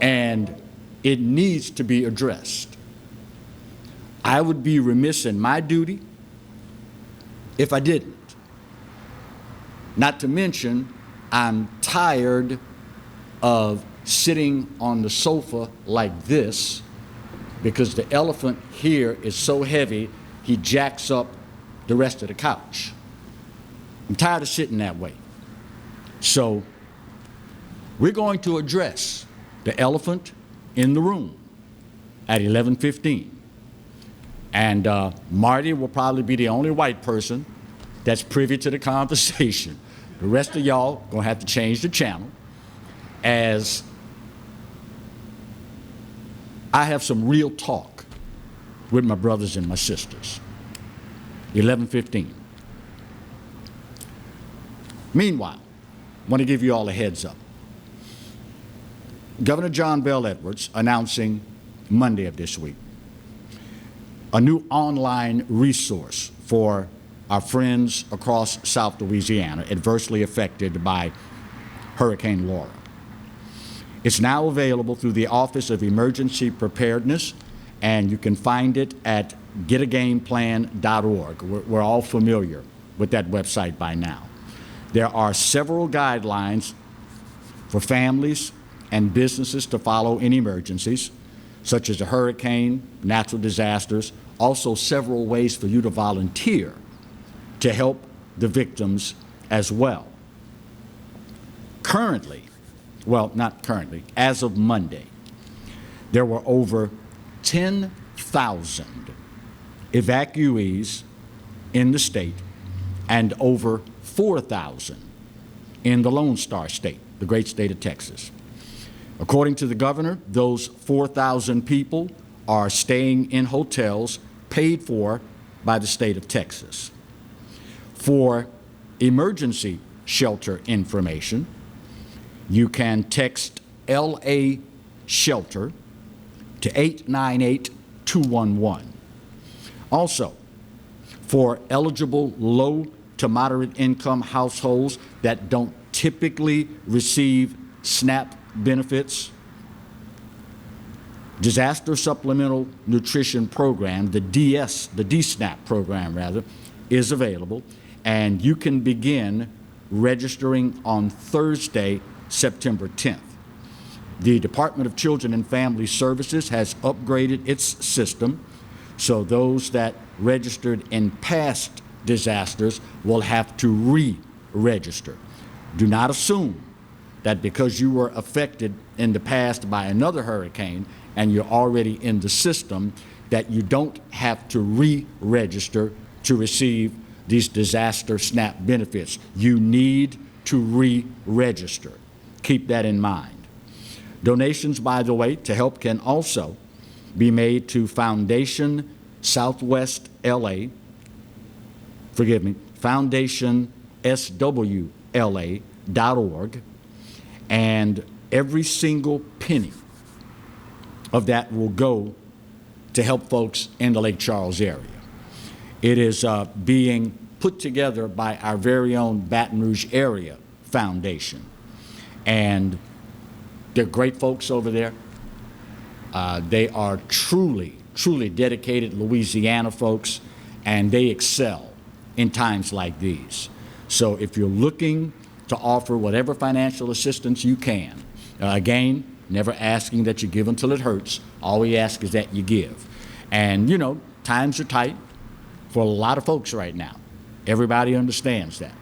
and it needs to be addressed. I would be remiss in my duty if I didn't. Not to mention, I'm tired of sitting on the sofa like this because the elephant here is so heavy, he jacks up the rest of the couch. I'm tired of sitting that way. So we're going to address the elephant in the room at 11:15. And Marty will probably be the only white person that's privy to the conversation. The rest of y'all gonna have to change the channel, as I have some real talk with my brothers and my sisters. 11:15. Meanwhile, I want to give you all a heads up. Governor John Bel Edwards announcing Monday of this week a new online resource for our friends across South Louisiana adversely affected by Hurricane Laura. It's now available through the Office of Emergency Preparedness, and you can find it at getagameplan.org. We're all familiar with that website by now. There are several guidelines for families and businesses to follow in emergencies, such as a hurricane, natural disasters, also several ways for you to volunteer to help the victims as well. Currently, well, not currently, as of Monday, there were over 10,000 evacuees in the state and over 4,000 in the Lone Star State, the great state of Texas. According to the governor, those 4,000 people are staying in hotels paid for by the state of Texas. For emergency shelter information, you can text LA Shelter to 898-211. Also, for eligible low to moderate income households that don't typically receive SNAP benefits, Disaster Supplemental Nutrition Program, the DSNAP program rather, is available, and you can begin registering on Thursday, September 10th. The Department of Children and Family Services has upgraded its system, so those that registered in past disasters will have to re-register. Do not assume that because you were affected in the past by another hurricane and you're already in the system, that you don't have to re-register to receive these disaster SNAP benefits. You need to re-register. Keep that in mind. Donations, by the way, to help can also be made to Foundation Southwest LA, Foundation SWLA.org, and every single penny of that will go to help folks in the Lake Charles area. It is being put together by our very own Baton Rouge Area Foundation. And they're great folks over there. They are truly, truly dedicated Louisiana folks, and they excel in times like these. So if you're looking to offer whatever financial assistance you can, again, never asking that you give until it hurts. All we ask is that you give. And, you know, times are tight for a lot of folks right now. Everybody understands that.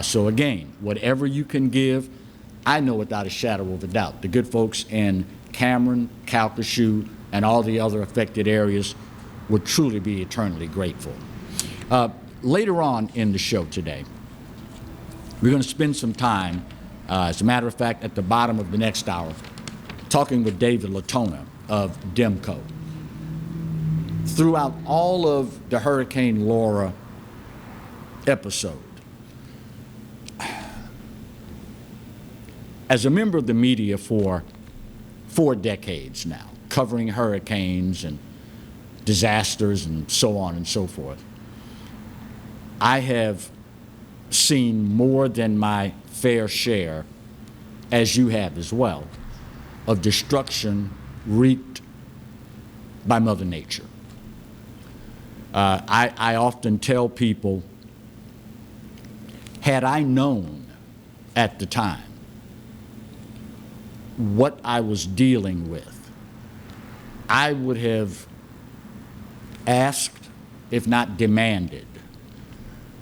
So again, whatever you can give, I know without a shadow of a doubt, the good folks in Cameron, Calcasieu, and all the other affected areas would truly be eternally grateful. Later on in the show today, we're going to spend some time, as a matter of fact, at the bottom of the next hour, talking with David LaTona of Demco. Throughout all of the Hurricane Laura episode, as a member of the media for 4 decades now, covering hurricanes and disasters and so on and so forth, I have seen more than my fair share, as you have as well, of destruction wreaked by Mother Nature. I often tell people, had I known at the time what I was dealing with, I would have asked, if not demanded,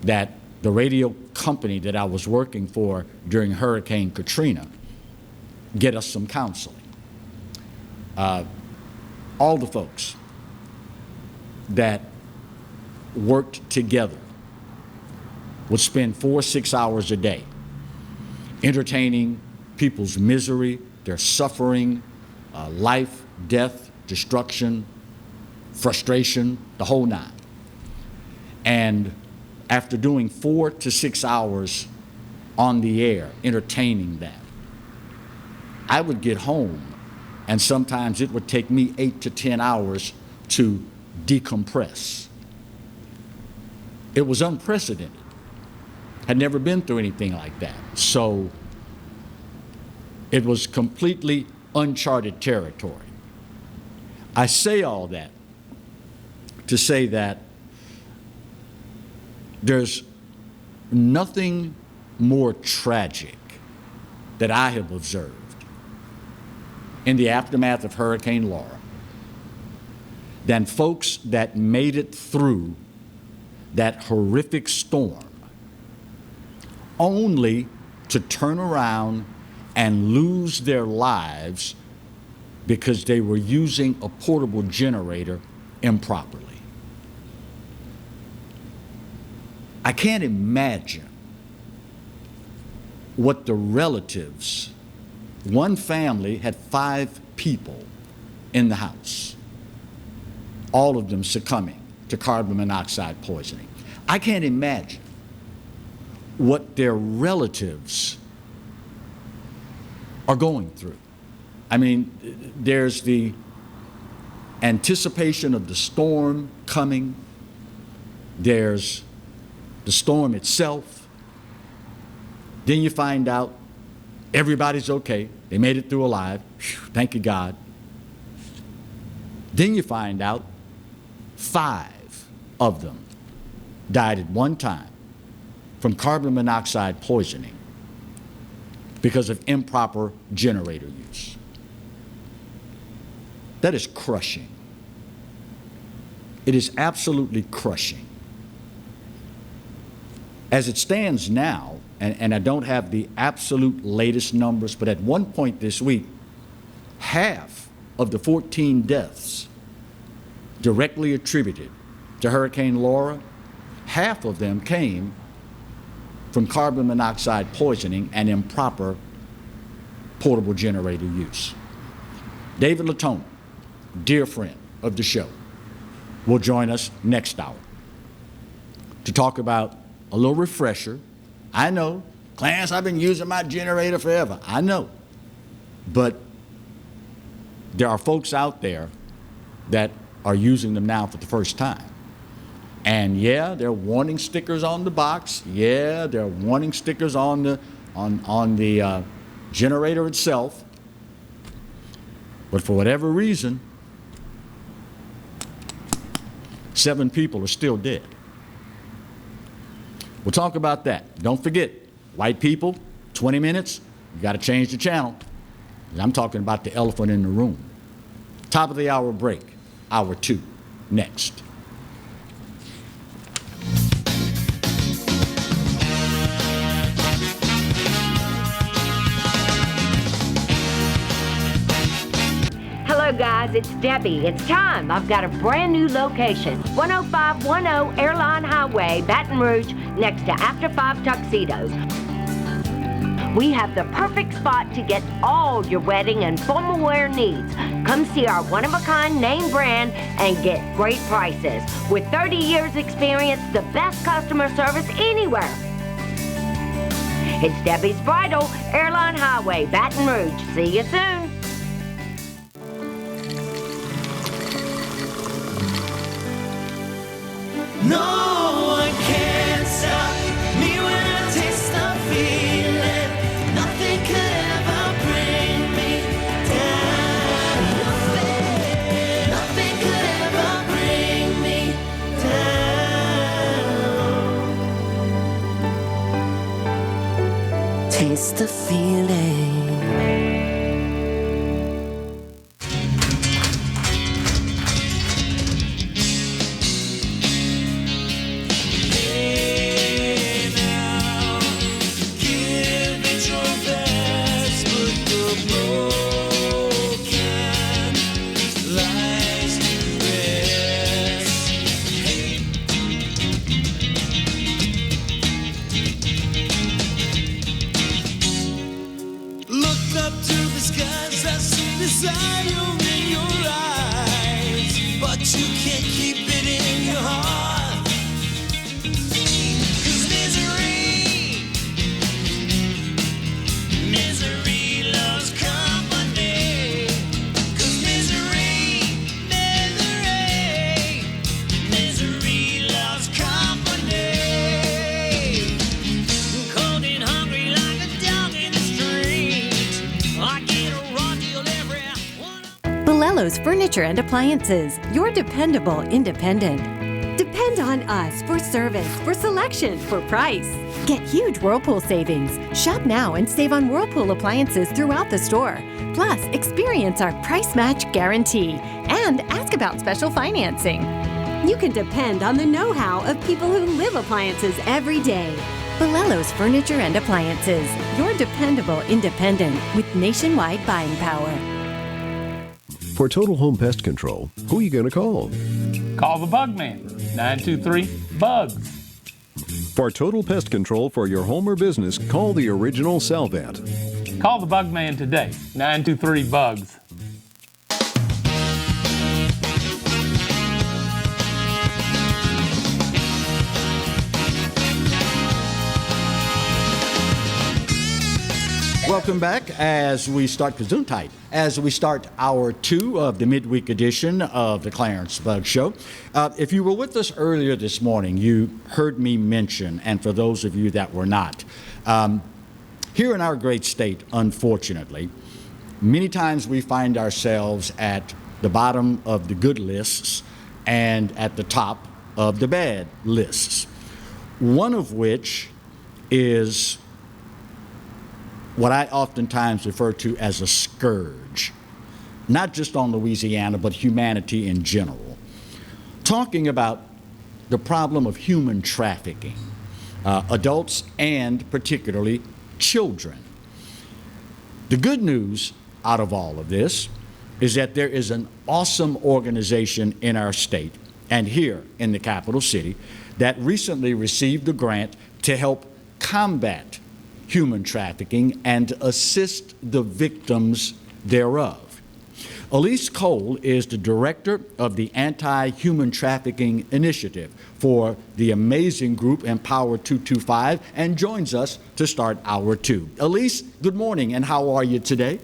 that the radio company that I was working for during Hurricane Katrina get us some counseling. All the folks that worked together would spend 4 or 6 hours a day entertaining people's misery, their suffering, life, death, destruction, frustration, the whole nine. And after doing 4 to 6 hours on the air, entertaining that, I would get home, and sometimes it would take me 8 to 10 hours to decompress. It was unprecedented. Had never been through anything like that. So it was completely uncharted territory. I say all that to say that there's nothing more tragic that I have observed in the aftermath of Hurricane Laura than folks that made it through that horrific storm only to turn around and lose their lives because they were using a portable generator improperly. I can't imagine what the relatives, one family had 5 people in the house, all of them succumbing to carbon monoxide poisoning. I can't imagine what their relatives are going through. I mean, there's the anticipation of the storm coming. There's the storm itself. Then you find out everybody's okay. They made it through alive. Whew, thank you, God. Then you find out 5 of them died at one time from carbon monoxide poisoning because of improper generator use. That is crushing. It is absolutely crushing. As it stands now, and I don't have the absolute latest numbers, but at one point this week, half of the 14 deaths directly attributed to Hurricane Laura, half of them came from carbon monoxide poisoning and improper portable generator use. David LaTona, dear friend of the show, will join us next hour to talk about a little refresher. I know, Clarence, I've been using my generator forever. I know. But there are folks out there that are using them now for the first time. And yeah, there are warning stickers on the box. Yeah, there are warning stickers on the generator itself. But for whatever reason, 7 people are still dead. We'll talk about that. Don't forget, white people, 20 minutes, you got to change the channel. I'm talking about the elephant in the room. Top of the hour break, hour 2, next. Hello, Hello, guys. It's Debbie. It's time. I've got a brand new location. 10510 Airline Highway, Baton Rouge, next to After 5 Tuxedos. We have the perfect spot to get all your wedding and formal wear needs. Come see our one-of-a-kind name brand and get great prices. With 30 years experience, the best customer service anywhere. It's Debbie's Bridal, Airline Highway, Baton Rouge. See you soon. No one can stop me when I taste the feeling. Nothing could ever bring me down. Nothing could ever bring me down. Taste the feeling. Furniture and Appliances, your dependable independent. Depend on us for service, for selection, for price. Get huge Whirlpool savings. Shop now and save on Whirlpool appliances throughout the store. Plus, experience our price match guarantee and ask about special financing. You can depend on the know-how of people who live appliances every day. Bolello's Furniture and Appliances, your dependable independent with nationwide buying power. For total home pest control, who are you going to call? Call the Bug Man, 923-BUGS. For total pest control for your home or business, call the original Salvant. Call the Bug Man today, 923-BUGS. Welcome back as we start Gesundheit. As we start hour 2 of the midweek edition of the Clarence Bug Show. If you were with us earlier this morning, you heard me mention, and for those of you that were not, here in our great state, unfortunately, many times we find ourselves at the bottom of the good lists and at the top of the bad lists. One of which is what I oftentimes refer to as a scourge, not just on Louisiana, but humanity in general. Talking about the problem of human trafficking, adults and particularly children. The good news out of all of this is that there is an awesome organization in our state and here in the capital city that recently received a grant to help combat human trafficking and assist the victims thereof. Alliese Cole is the director of the Anti-Human Trafficking Initiative for the amazing group Empower 225 and joins us to start hour 2. Alliese, good morning, and how are you today?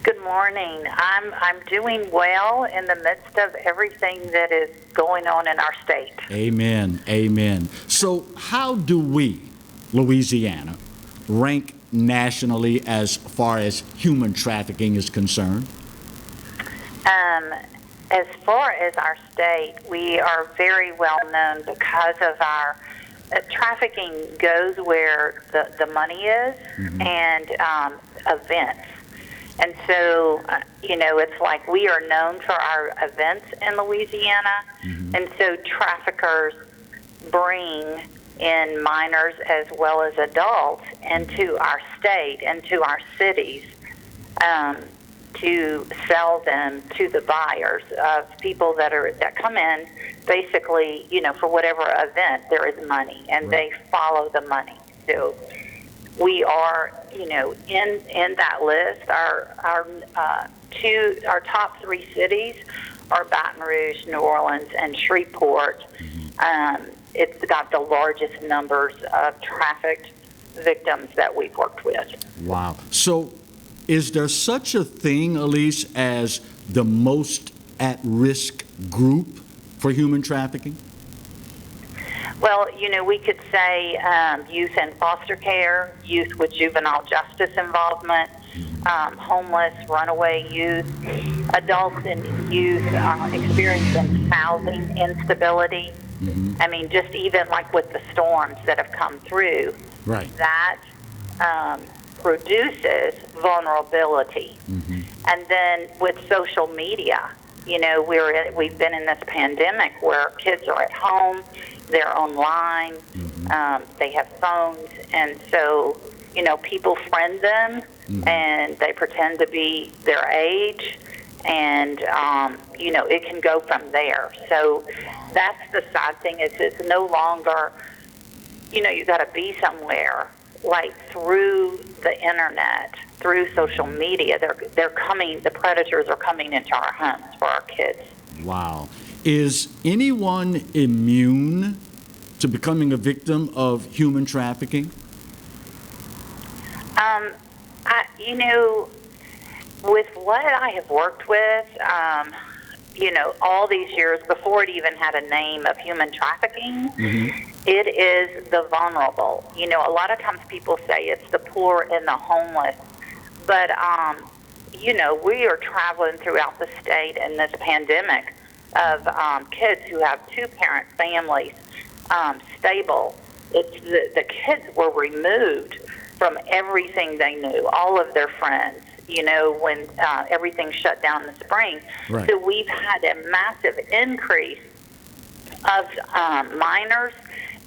Good morning. I'm doing well in the midst of everything that is going on in our state. Amen, amen. So how do we, Louisiana, rank nationally as far as human trafficking is concerned? As far as our state, we are very well known because of our trafficking goes where the money is and events. And so, it's like we are known for our events in Louisiana. And so traffickers bring in minors as well as adults into our state, into our cities. to sell them to the buyers of people that come in. Basically, for whatever event, there is money, and they follow the money. So we are, in that list. Our top 3 cities are Baton Rouge, New Orleans, and Shreveport. It's got the largest numbers of trafficked victims that we've worked with. Wow. So is there such a thing, Alliese, as the most at-risk group for human trafficking? Well, we could say youth in foster care, youth with juvenile justice involvement, homeless, runaway youth, adults and youth experiencing housing instability. I mean, just even like with the storms that have come through, that produces vulnerability. And then with social media, we've been in this pandemic where kids are at home, they're online, they have phones, and so, people friend them, and they pretend to be their age, and, it can go from there. So that's the sad thing, is it's no longer, you got to be somewhere, like through the internet, through social media. They're coming, the predators are coming into our homes for our kids. Wow. Is anyone immune to becoming a victim of human trafficking? With what I have worked with, all these years before it even had a name of human trafficking, it is the vulnerable. A lot of times people say it's the poor and the homeless, but, we are traveling throughout the state in this pandemic of kids who have 2-parent families, stable. It's the kids were removed from everything they knew, all of their friends, when everything shut down in the spring. Right. So we've had a massive increase of minors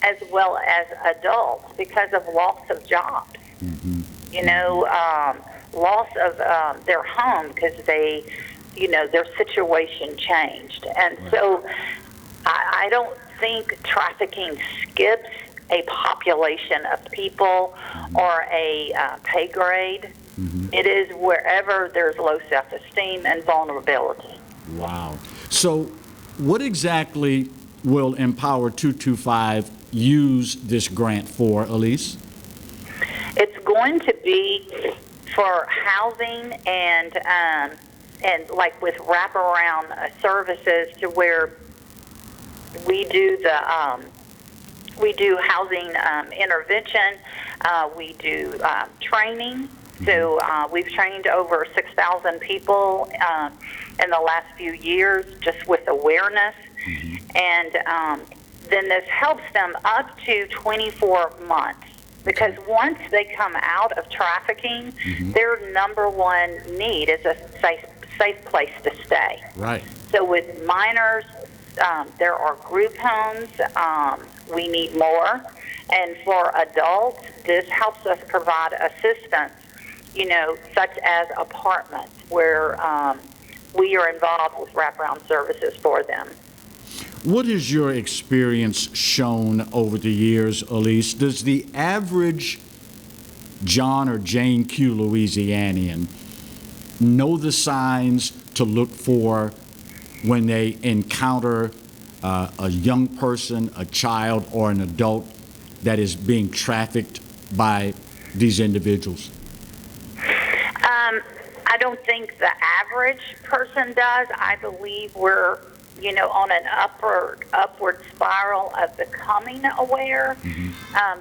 as well as adults because of loss of jobs. Loss of their home because they, their situation changed. And so I don't think trafficking skips a population of people or a pay grade. It is wherever there's low self-esteem and vulnerability. Wow. So what exactly will Empower 225 use this grant for, Alliese? It's going to be for housing and like with wraparound services to where we do housing intervention, we do training. So we've trained over 6,000 people in the last few years just with awareness. And then this helps them up to 24 months. Because once they come out of trafficking, their number one need is a safe place to stay. Right. So with minors, there are group homes. We need more. And for adults, this helps us provide assistance, such as apartments where we are involved with wraparound services for them. What has your experience shown over the years, Alliese? Does the average John or Jane Q. Louisianian know the signs to look for when they encounter a young person, a child, or an adult that is being trafficked by these individuals? I don't think the average person does. I believe we're on an upward spiral of becoming aware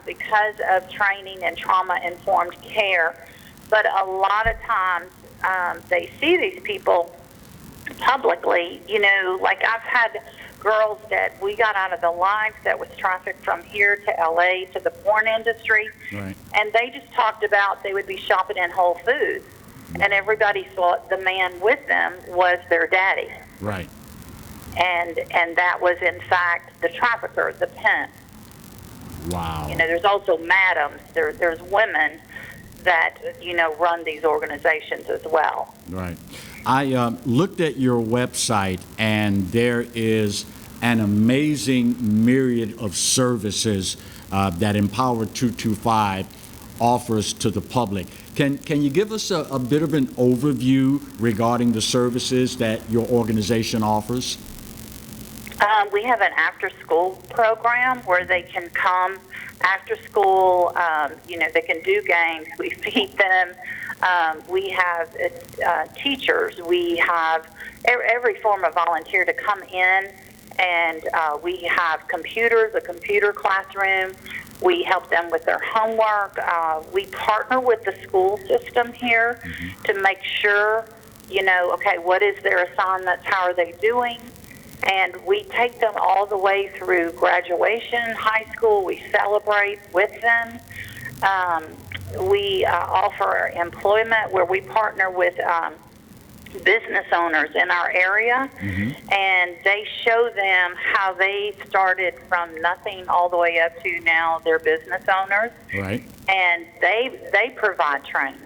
because of training and trauma-informed care. But a lot of times they see these people publicly, like I've had girls that we got out of the lives that was trafficked from here to LA to the porn industry. Right. And they just talked about they would be shopping in Whole Foods and everybody thought the man with them was their daddy. Right. And that was in fact the trafficker, the pimp. Wow. There's also madams. There's women that, run these organizations as well. Right. I looked at your website, and there is an amazing myriad of services that Empower 225 offers to the public. Can you give us a bit of an overview regarding the services that your organization offers? We have an after-school program where they can come after school. They can do games. We feed them. We have teachers. We have every form of volunteer to come in, and we have computers, a computer classroom. We help them with their homework. We partner with the school system here to make sure, okay, what is their assignments? How are they doing? And we take them all the way through graduation, high school. We celebrate with them. We offer employment where we partner with business owners in our area, and they show them how they started from nothing all the way up to now they're business owners. Right. And they provide training.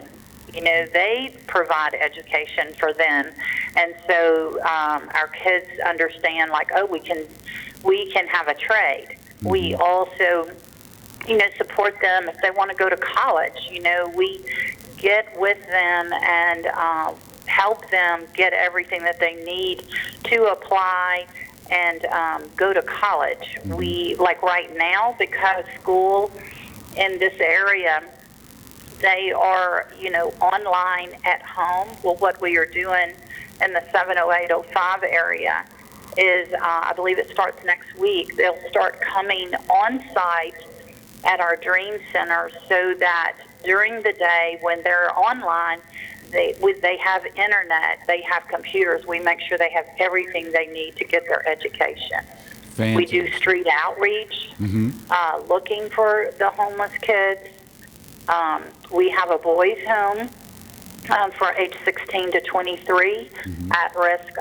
They provide education for them, and so our kids understand, like, oh, we can have a trade. We also, support them if they want to go to college. We get with them and help them get everything that they need to apply and go to college. We, like right now, because school in this area, they are, online at home. Well, what we are doing in the 70805 area is, I believe it starts next week, they'll start coming on site at our Dream Center so that during the day when they're online, they have internet, they have computers. We make sure they have everything they need to get their education. Fantastic. We do street outreach, looking for the homeless kids. We have a boys' home for age 16 to 23 at-risk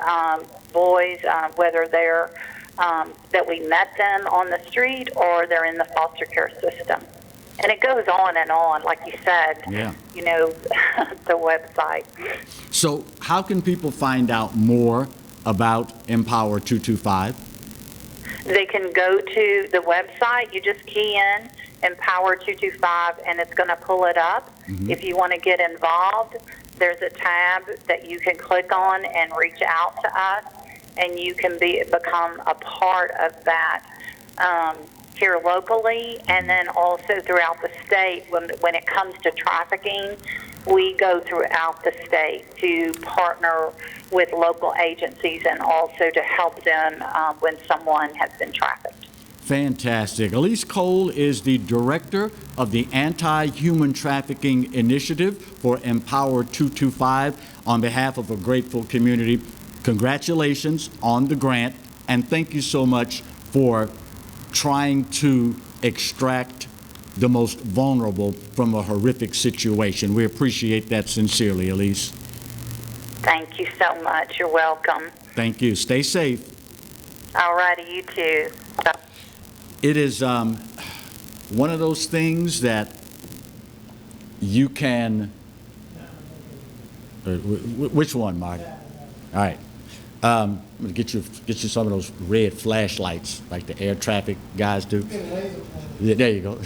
boys, whether they're that we met them on the street or they're in the foster care system. And it goes on and on, like you said, the website. So how can people find out more about Empower 225? They can go to the website. You just key in Empower 225, and it's going to pull it up. If you want to get involved, there's a tab that you can click on and reach out to us, and you can become a part of that here locally, and then also throughout the state. When it comes to trafficking, we go throughout the state to partner with local agencies and also to help them when someone has been trafficked. Fantastic. Alliese Cole is the director of the Anti-Human Trafficking Initiative for Empower 225. On behalf of a grateful community, congratulations on the grant, and thank you so much for trying to extract the most vulnerable from a horrific situation. We appreciate that sincerely, Alliese. Thank you so much. You're welcome. Thank you. Stay safe. All righty, you too. It is one of those things that you can. Which one, Mark? All right. I'm gonna get you some of those red flashlights like the air traffic guys do. Yeah, there you go.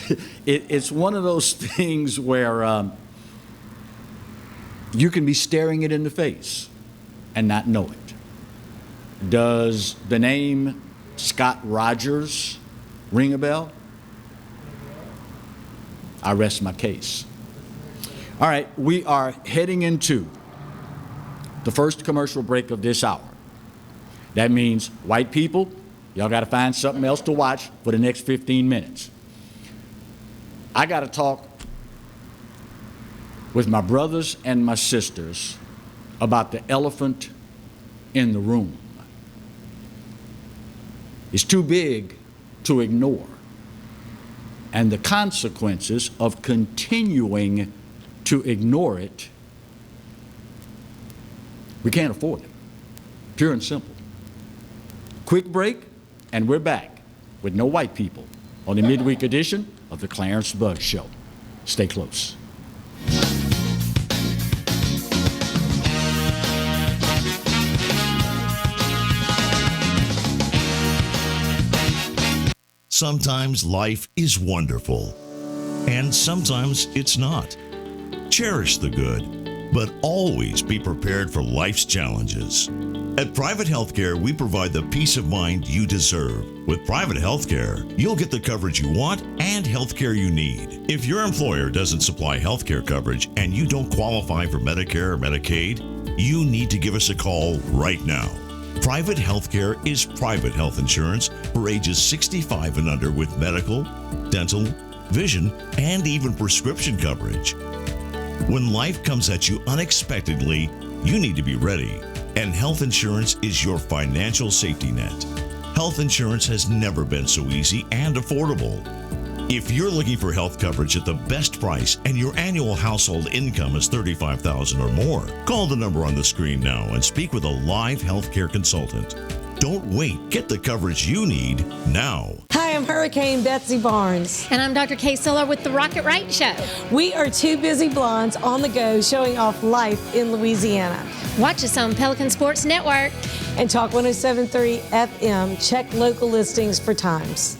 It's one of those things where you can be staring it in the face and not know it. Does the name Scott Rogers ring a bell? I rest my case. All right, we are heading into the first commercial break of this hour. That means, white people, y'all got to find something else to watch for the next 15 minutes. I got to talk with my brothers and my sisters about the elephant in the room. It's too big to ignore, and the consequences of continuing to ignore it, we can't afford it. Pure and simple. Quick break, and we're back with No White People on the midweek edition of the Clarence Bugg Show. Stay close. Sometimes life is wonderful, and sometimes it's not. Cherish the good, but always be prepared for life's challenges. At Private Healthcare, we provide the peace of mind you deserve. With Private Healthcare, you'll get the coverage you want and healthcare you need. If your employer doesn't supply healthcare coverage and you don't qualify for Medicare or Medicaid, you need to give us a call right now. Private Healthcare is private health insurance for ages 65 and under with medical, dental, vision, and even prescription coverage. When life comes at you unexpectedly, you need to be ready. And health insurance is your financial safety net. Health insurance has never been so easy and affordable. If you're looking for health coverage at the best price and your annual household income is $35,000 or more, call the number on the screen now and speak with a live healthcare consultant. Don't wait. Get the coverage you need now. Hi, I'm Hurricane Betsy Barnes. And I'm Dr. Kay Siller with the Rocket Right Show. We are two busy blondes on the go showing off life in Louisiana. Watch us on Pelican Sports Network. And Talk 107.3 FM. Check local listings for times.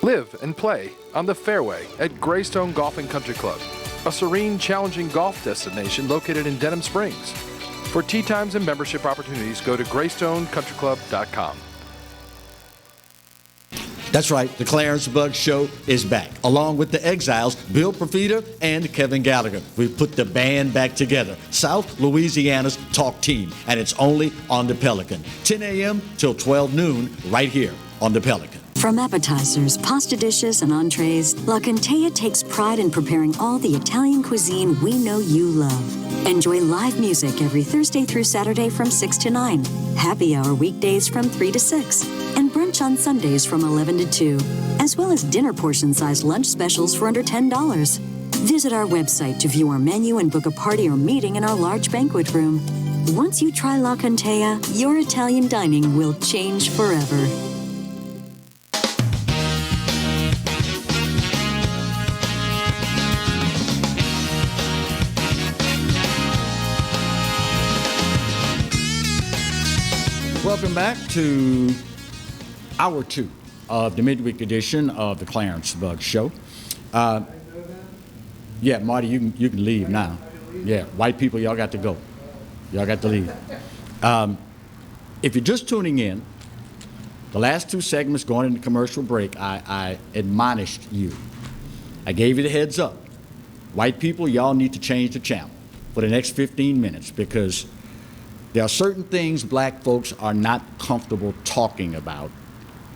Live and play on the fairway at Greystone Golf and Country Club, a serene, challenging golf destination located in Denham Springs. For tee times and membership opportunities, go to GreystonCountryClub.com. That's right, the Clarence Bug Show is back, along with the Exiles, Bill Profita and Kevin Gallagher. We put the band back together, South Louisiana's talk team, and it's only on the Pelican. 10 a.m. till 12 noon, right here on the Pelican. From appetizers, pasta dishes, and entrees, La Contea takes pride in preparing all the Italian cuisine we know you love. Enjoy live music every Thursday through Saturday from 6 to 9, happy hour weekdays from 3 to 6, and brunch on Sundays from 11 to 2, as well as dinner portion-sized lunch specials for under $10. Visit our website to view our menu and book a party or meeting in our large banquet room. Once you try La Contea, your Italian dining will change forever. Welcome back to hour 2 of the midweek edition of the Clarence Bug Show. Yeah, Marty, you can leave now. Yeah, white people, y'all got to go. Y'all got to leave. If you're just tuning in, the last 2 segments going into commercial break, I admonished you. I gave you the heads up. White people, y'all need to change the channel for the next 15 minutes because there are certain things black folks are not comfortable talking about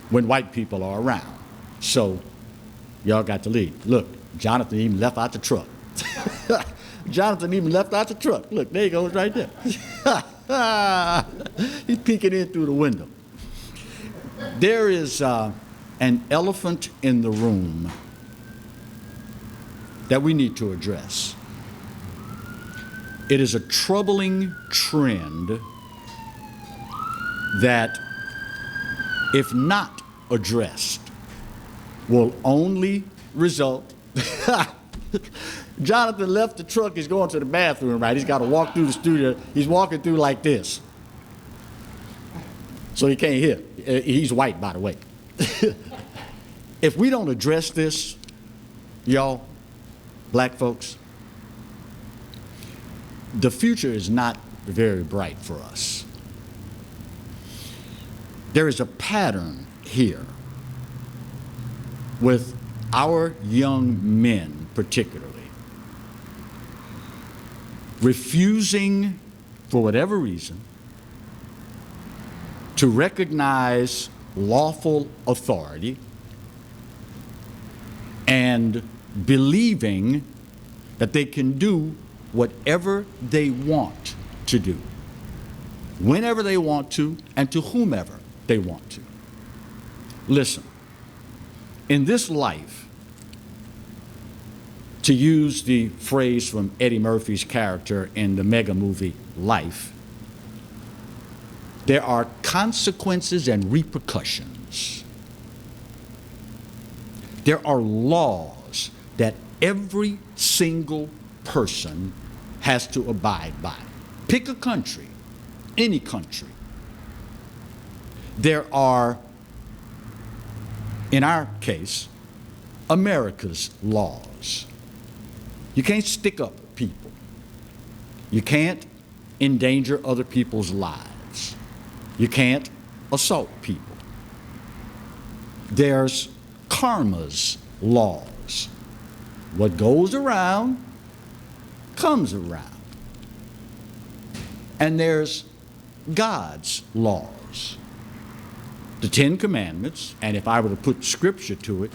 when white people are around. So y'all got to leave. Look, Jonathan even left out the truck. Jonathan even left out the truck. Look, there he goes right there. He's peeking in through the window. There is an elephant in the room that we need to address. It is a troubling trend that, if not addressed, will only result. Jonathan left the truck, he's going to the bathroom, right? He's got to walk through the studio. He's walking through like this. So he can't hear. He's white, by the way. If we don't address this, y'all, black folks, the future is not very bright for us. There is a pattern here with our young men particularly refusing, for whatever reason, to recognize lawful authority and believing that they can do whatever they want to do, whenever they want to, and to whomever they want to. Listen, in this life, to use the phrase from Eddie Murphy's character in the mega movie Life, there are consequences and repercussions. There are laws that every single person has to abide by. Pick a country, any country. There are in our case, America's laws. You can't stick up people. You can't endanger other people's lives. You can't assault people. There's karma's laws. What goes around comes around. And there's God's laws. The Ten Commandments, and if I were to put scripture to it,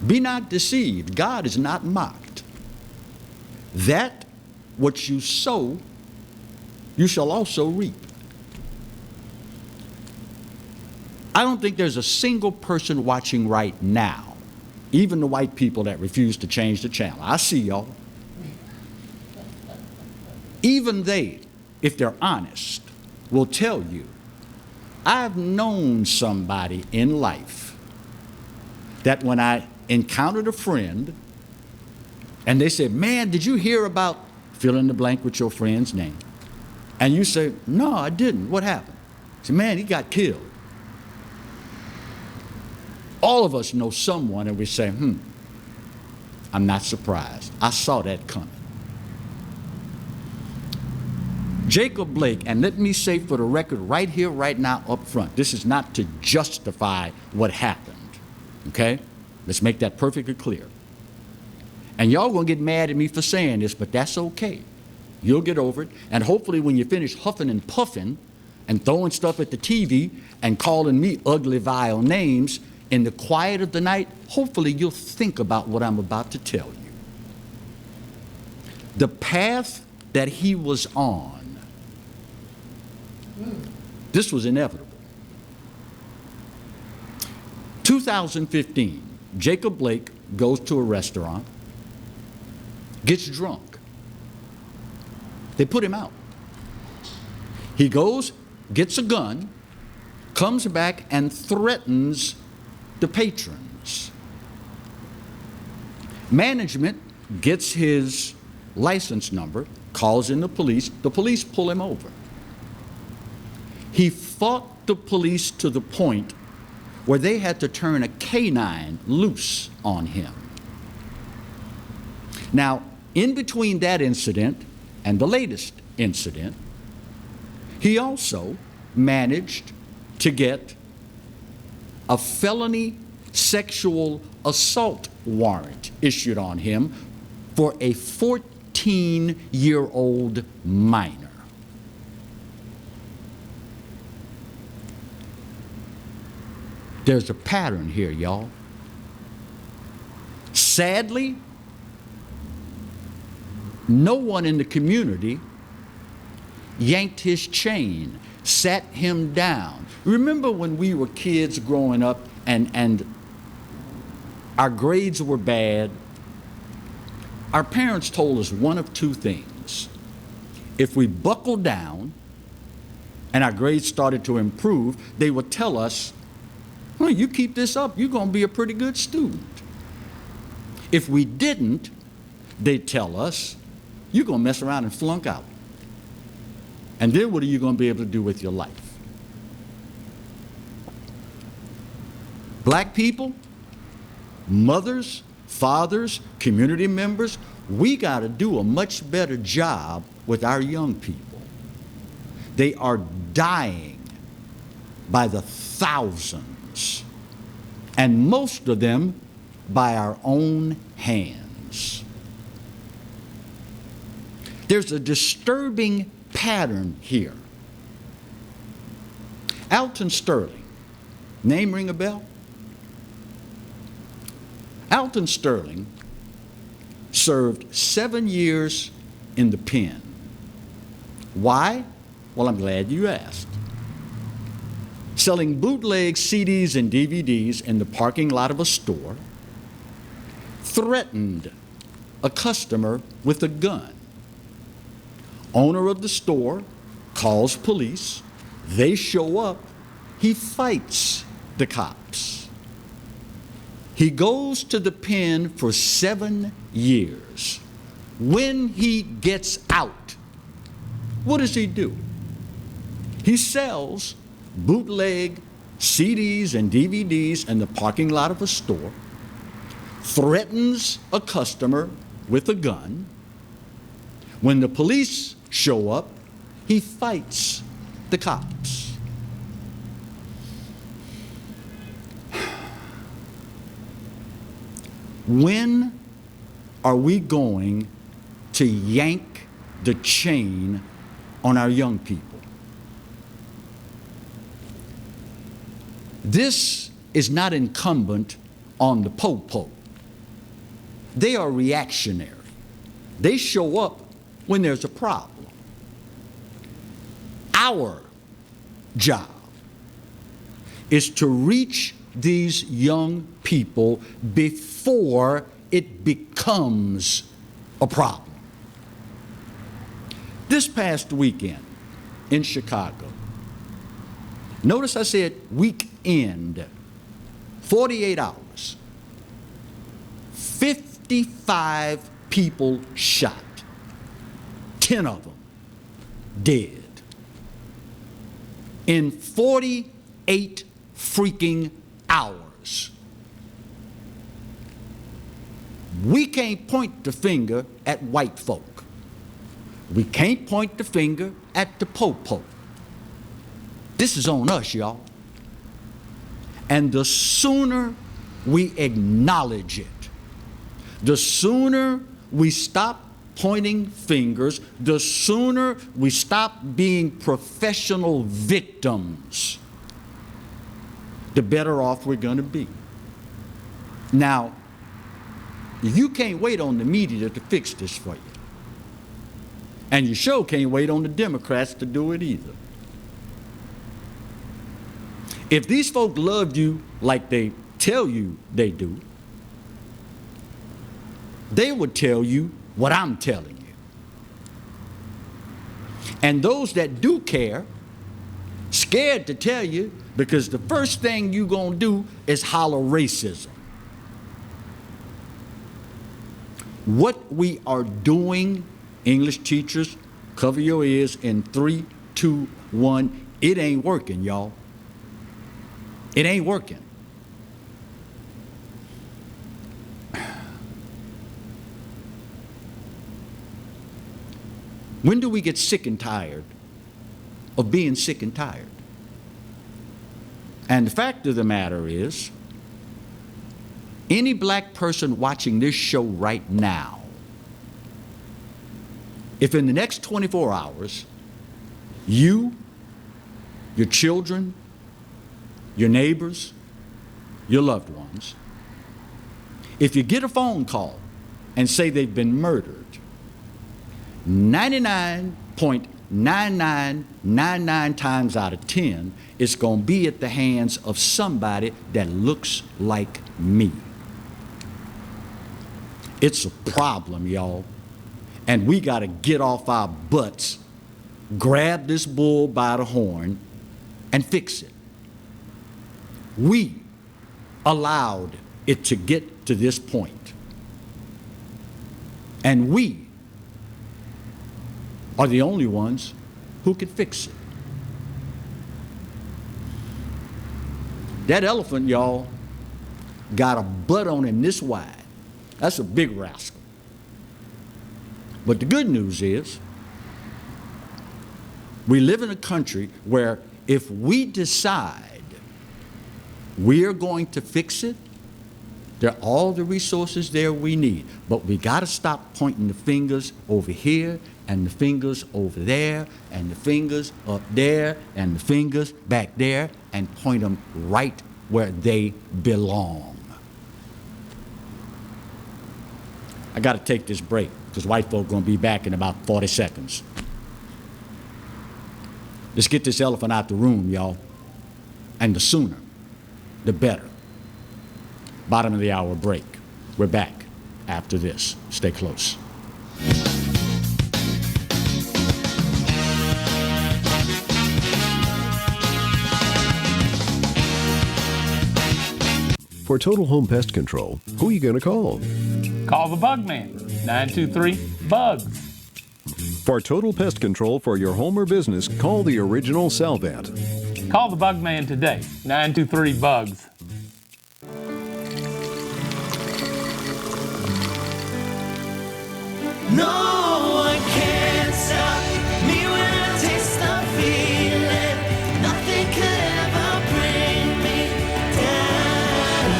be not deceived, God is not mocked. That what you sow, you shall also reap. I don't think there's a single person watching right now, even the white people that refuse to change the channel. I see y'all. Even they, if they're honest, will tell you, I've known somebody in life that when I encountered a friend and they said, man, did you hear about fill in the blank with your friend's name? And you say, no, I didn't. What happened? I said, man, he got killed. All of us know someone and we say, I'm not surprised. I saw that coming. Jacob Blake, and let me say for the record right here, right now, up front, this is not to justify what happened, okay? Let's make that perfectly clear. And y'all gonna get mad at me for saying this, but that's okay. You'll get over it, and hopefully when you finish huffing and puffing and throwing stuff at the TV and calling me ugly, vile names, in the quiet of the night, hopefully you'll think about what I'm about to tell you. The path that he was on, this was inevitable. 2015, Jacob Blake goes to a restaurant, gets drunk. They put him out. He goes, gets a gun, comes back and threatens the patrons. Management gets his license number, calls in the police pull him over. He fought the police to the point where they had to turn a canine loose on him. Now, in between that incident and the latest incident, he also managed to get a felony sexual assault warrant issued on him for a 14-year-old minor. There's a pattern here, y'all. Sadly, no one in the community yanked his chain, sat him down. Remember when we were kids growing up and our grades were bad? Our parents told us one of two things. If we buckled down and our grades started to improve, they would tell us, well, you keep this up, you're going to be a pretty good student. If we didn't, they'd tell us, you're going to mess around and flunk out. And then what are you going to be able to do with your life? Black people, mothers, fathers, community members, we got to do a much better job with our young people. They are dying by the thousands, and most of them by our own hands. There's a disturbing pattern here. Alton Sterling, name ring a bell? Alton Sterling served 7 years in the pen. Why? Well, I'm glad you asked. Selling bootleg CDs and DVDs in the parking lot of a store, threatened a customer with a gun. Owner of the store calls police. They show up. He fights the cops. He goes to the pen for 7 years. When he gets out, what does he do? He sells bootleg CDs and DVDs in the parking lot of a store, threatens a customer with a gun. When the police show up, he fights the cops. When are we going to yank the chain on our young people? This is not incumbent on the po-po. They are reactionary. They show up when there's a problem. Our job is to reach these young people before it becomes a problem. This past weekend in Chicago, notice I said weekend, 48 hours, 55 people shot, 10 of them dead. In 48 freaking hours. We can't point the finger at white folk. We can't point the finger at the po-po. This is on us, y'all. And the sooner we acknowledge it, the sooner we stop pointing fingers, the sooner we stop being professional victims, the better off we're going to be. Now, you can't wait on the media to fix this for you. And you sure can't wait on the Democrats to do it either. If these folk loved you like they tell you they do, they would tell you what I'm telling you. And those that do care, scared to tell you, because the first thing you're going to do is holler racism. What we are doing, English teachers, cover your ears in 3, 2, 1, it ain't working, y'all. It ain't working. When do we get sick and tired of being sick and tired? And the fact of the matter is, any black person watching this show right now, if in the next 24 hours, you, your children, your neighbors, your loved ones, if you get a phone call and say they've been murdered, 99.9999 times out of 10, it's going to be at the hands of somebody that looks like me. It's a problem, y'all. And we got to get off our butts, grab this bull by the horn, and fix it. We allowed it to get to this point. And we are the only ones who can fix it. That elephant, y'all, got a butt on him this wide. That's a big rascal. But the good news is, we live in a country where if we decide we are going to fix it, there are all the resources there we need. But we got to stop pointing the fingers over here and the fingers over there and the fingers up there and the fingers back there and point them right where they belong. I got to take this break because white folk are going to be back in about 40 seconds. Let's get this elephant out the room, y'all. And the sooner, the better. Bottom of the hour break. We're back after this. Stay close. For Total Home Pest Control, who are you going to call? Call the Bug Man, 923-BUGS. For total pest control for your home or business, call the original Salvat. Call the Bug Man today, 923-BUGS. No one can stop me when I taste the feeling. Nothing could ever bring me down.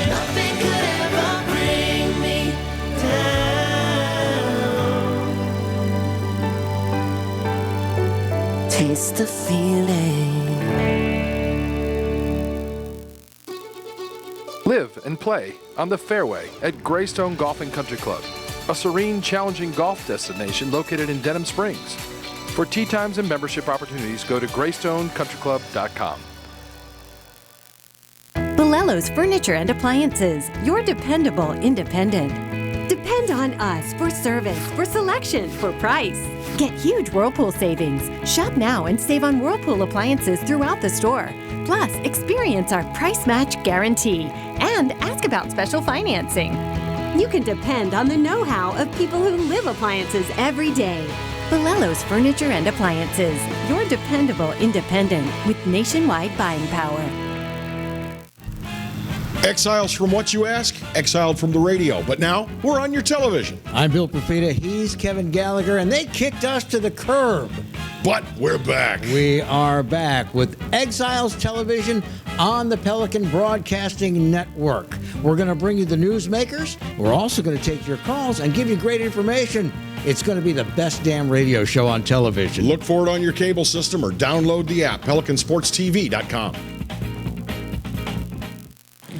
Nothing could ever bring me down. Taste the feeling. Live and play on the fairway at Greystone Golf and Country Club, a serene, challenging golf destination located in Denham Springs. For tee times and membership opportunities, go to GreystoneCountryClub.com. Bolello's Furniture and Appliances, your dependable independent. Depend on us for service, for selection, for price. Get huge Whirlpool savings. Shop now and save on Whirlpool appliances throughout the store. Plus, experience our price match guarantee and ask about special financing. You can depend on the know-how of people who live appliances every day. Bolello's Furniture and Appliances, your dependable independent with nationwide buying power. Exiles from what you ask? Exiled from the radio. But now we're on your television. I'm Bill Profita. He's Kevin Gallagher, and they kicked us to the curb. But we're back. We are back with Exiles Television on the Pelican Broadcasting Network. We're going to bring you the newsmakers. We're also going to take your calls and give you great information. It's going to be the best damn radio show on television. Look for it on your cable system or download the app, PelicanSportsTV.com.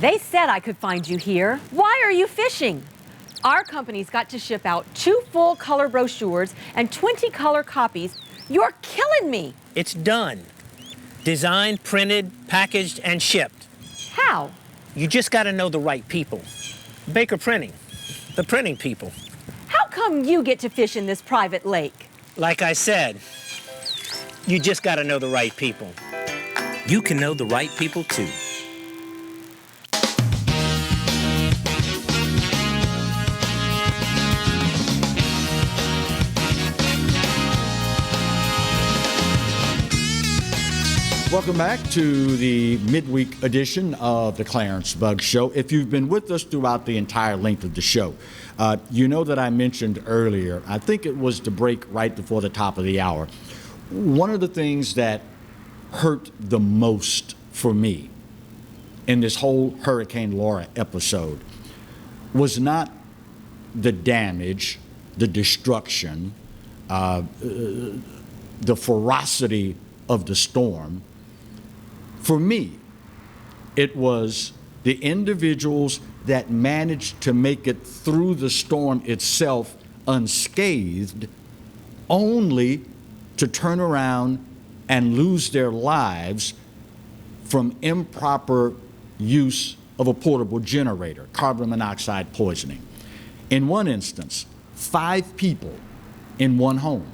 They said I could find you here. Why are you fishing? Our company's got to ship out 2 full color brochures and 20 color copies. You're killing me. It's done. Designed, printed, packaged, and shipped. How? You just got to know the right people. Baker Printing, the printing people. How come you get to fish in this private lake? Like I said, you just got to know the right people. You can know the right people too. Welcome back to the midweek edition of the Clarence Bug Show. If you've been with us throughout the entire length of the show, you know that I mentioned earlier, I think it was the break right before the top of the hour, one of the things that hurt the most for me in this whole Hurricane Laura episode was not the damage, the destruction, the ferocity of the storm. For me, it was the individuals that managed to make it through the storm itself unscathed, only to turn around and lose their lives from improper use of a portable generator, carbon monoxide poisoning. In one instance, 5 people in one home.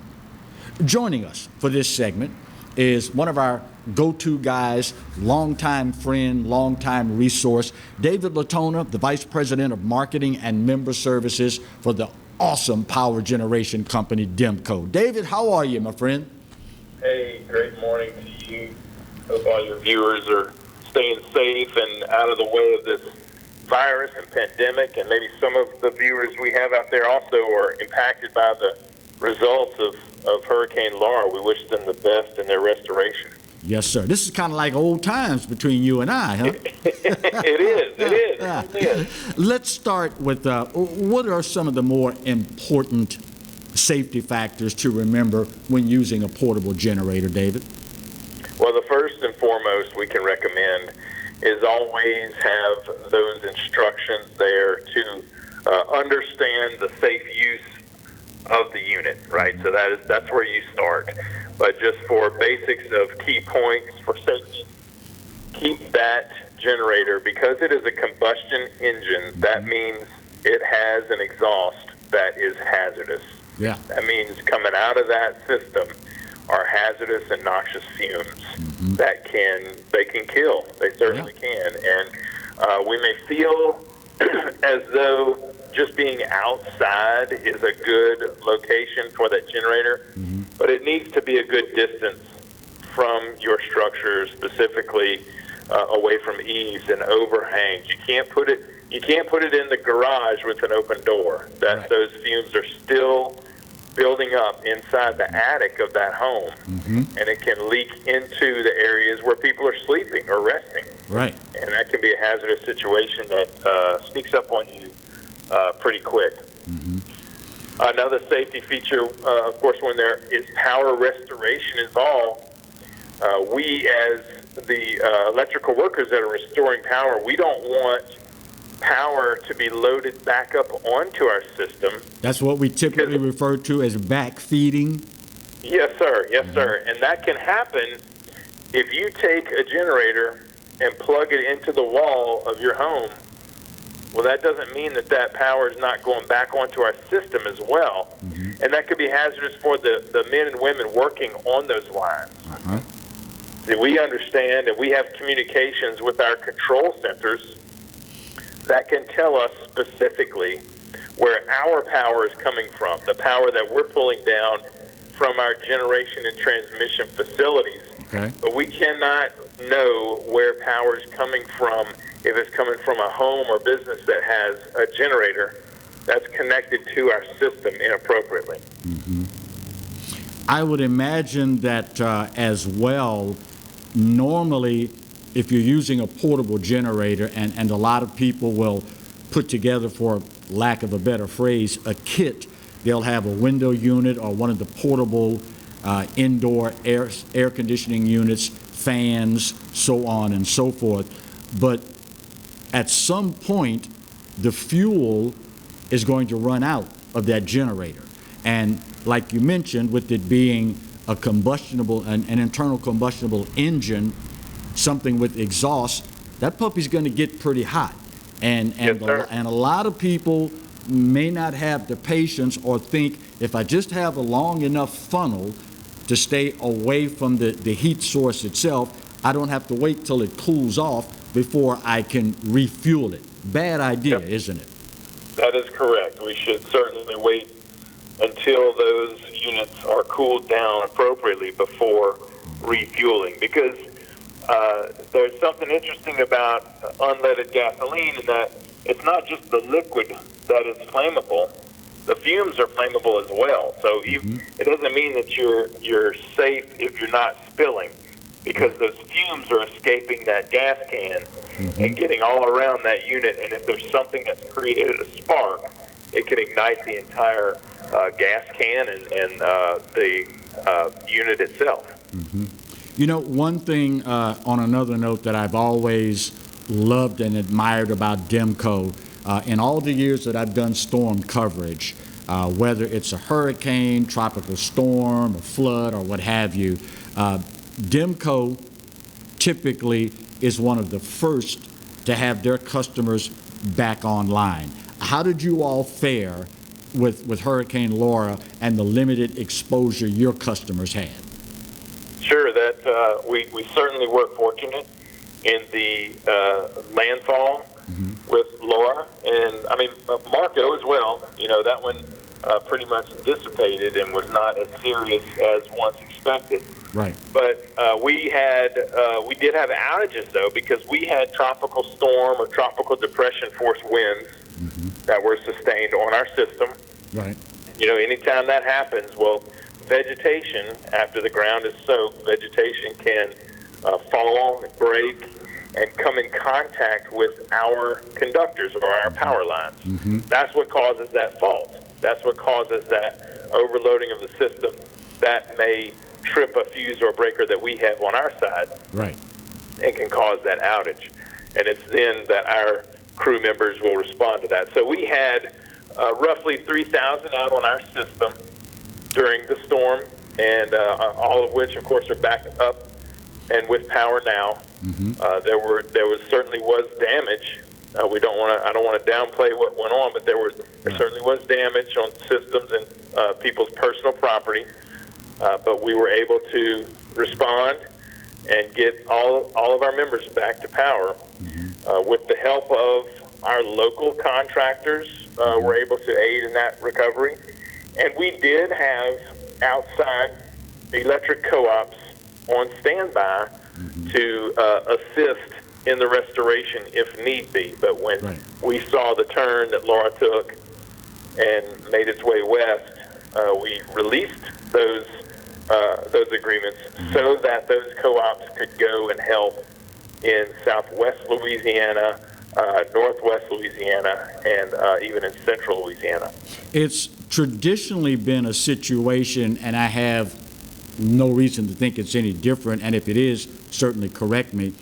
Joining us for this segment is one of our go-to guys, longtime friend, longtime resource, David LaTona, the Vice President of Marketing and Member Services for the awesome power generation company, Demco. David, how are you, my friend? Hey, great morning to you. Hope all your viewers are staying safe and out of the way of this virus and pandemic, and maybe some of the viewers we have out there also are impacted by the results of Hurricane Laura. We wish them the best in their restoration. Yes, sir. This is kind of like old times between you and I, huh? It is. Let's start with what are some of the more important safety factors to remember when using a portable generator, David? Well, the first and foremost we can recommend is always have those instructions there to understand the safe use of the unit, right? So that's where you start. But just for basics of key points for safety, keep that generator, because it is a combustion engine, that means it has an exhaust that is hazardous. Yeah. That means coming out of that system are hazardous and noxious fumes that they can kill. They certainly can. And we may feel as though just being outside is a good location for that generator, but it needs to be a good distance from your structure, specifically away from eaves and overhangs. You can't put it in the garage with an open door. Those fumes are still building up inside the attic of that home, and it can leak into the areas where people are sleeping or resting. Right. And that can be a hazardous situation that sneaks up on you pretty quick. Another safety feature, of course, when there is power restoration involved, we as the electrical workers that are restoring power, we don't want power to be loaded back up onto our system. That's what we typically refer to as backfeeding. Yes, sir. Yes, sir. And that can happen if you take a generator and plug it into the wall of your home. Well, that doesn't mean that power is not going back onto our system as well. And that could be hazardous for the men and women working on those lines. See, we understand, and we have communications with our control centers that can tell us specifically where our power is coming from, the power that we're pulling down from our generation and transmission facilities. Okay. But we cannot know where power is coming from if it's coming from a home or business that has a generator that's connected to our system inappropriately. I would imagine that as well, normally, if you're using a portable generator, and a lot of people will put together, for lack of a better phrase, a kit. They'll have a window unit or one of the portable indoor air conditioning units, fans, so on and so forth. But at some point, the fuel is going to run out of that generator. And like you mentioned, with it being a combustible, an internal combustible engine, something with exhaust, that puppy's going to get pretty hot. And a lot of people may not have the patience or think, if I just have a long enough funnel to stay away from the heat source itself, I don't have to wait till it cools off before I can refuel it. Bad idea, isn't it? That is correct. We should certainly wait until those units are cooled down appropriately before refueling, because there's something interesting about unleaded gasoline in that it's not just the liquid that is flammable. The fumes are flammable as well. So it doesn't mean that you're safe if you're not spilling, because those fumes are escaping that gas can and getting all around that unit. And if there's something that's created a spark, it can ignite the entire gas can and the unit itself. You know, one thing on another note that I've always loved and admired about Demco, in all the years that I've done storm coverage, whether it's a hurricane, tropical storm, a flood, or what have you, Demco typically is one of the first to have their customers back online. How did you all fare with Hurricane Laura and the limited exposure your customers had? Sure, that we certainly were fortunate in the landfall with Laura, and I mean Marco as well. You know, that one pretty much dissipated and was not as serious as once expected. Right. But we did have outages though, because we had tropical storm or tropical depression force winds that were sustained on our system. Right. You know, anytime that happens, well, vegetation, after the ground is soaked, vegetation can fall, break, and come in contact with our conductors or our power lines. That's what causes that fault. That's what causes that overloading of the system that may trip a fuse or breaker that we have on our side. Right. And can cause that outage. And it's then that our crew members will respond to that. So we had roughly 3,000 out on our system during the storm, and all of which, of course, are back up and with power now. There certainly was damage. I don't want to downplay what went on, but there certainly was damage on systems and people's personal property. But we were able to respond and get all of our members back to power. With the help of our local contractors, we're able to aid in that recovery. And we did have outside electric co-ops on standby to assist in the restoration if need be. But when we saw the turn that Laura took and made its way west, we released those agreements so that those co-ops could go and help in southwest Louisiana, northwest Louisiana, and even in central Louisiana. It's traditionally been a situation, and I have no reason to think it's any different, and if it is, certainly correct me,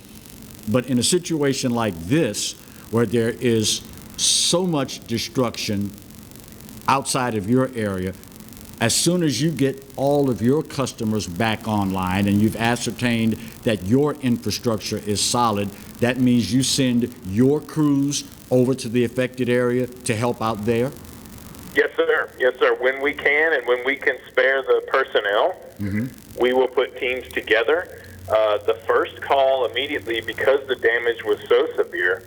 but in a situation like this, where there is so much destruction outside of your area, as soon as you get all of your customers back online and you've ascertained that your infrastructure is solid, that means you send your crews over to the affected area to help out there? Yes, sir. Yes, sir. When we can and when we can spare the personnel, we will put teams together. The first call immediately, because the damage was so severe,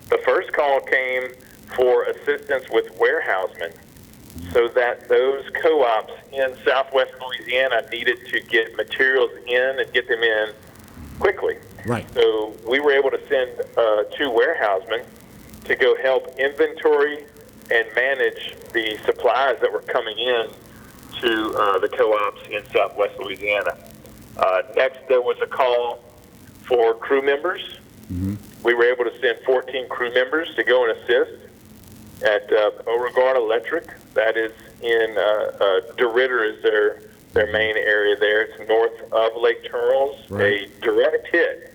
the first call came for assistance with warehousemen, so that those co-ops in southwest Louisiana needed to get materials in and get them in quickly. Right. So we were able to send 2 warehousemen to go help inventory and manage the supplies that were coming in to the co-ops in southwest Louisiana. Next, there was a call for crew members. We were able to send 14 crew members to go and assist at Beauregard Electric. That is in DeRidder is their main area there. It's north of Lake Charles. A direct hit.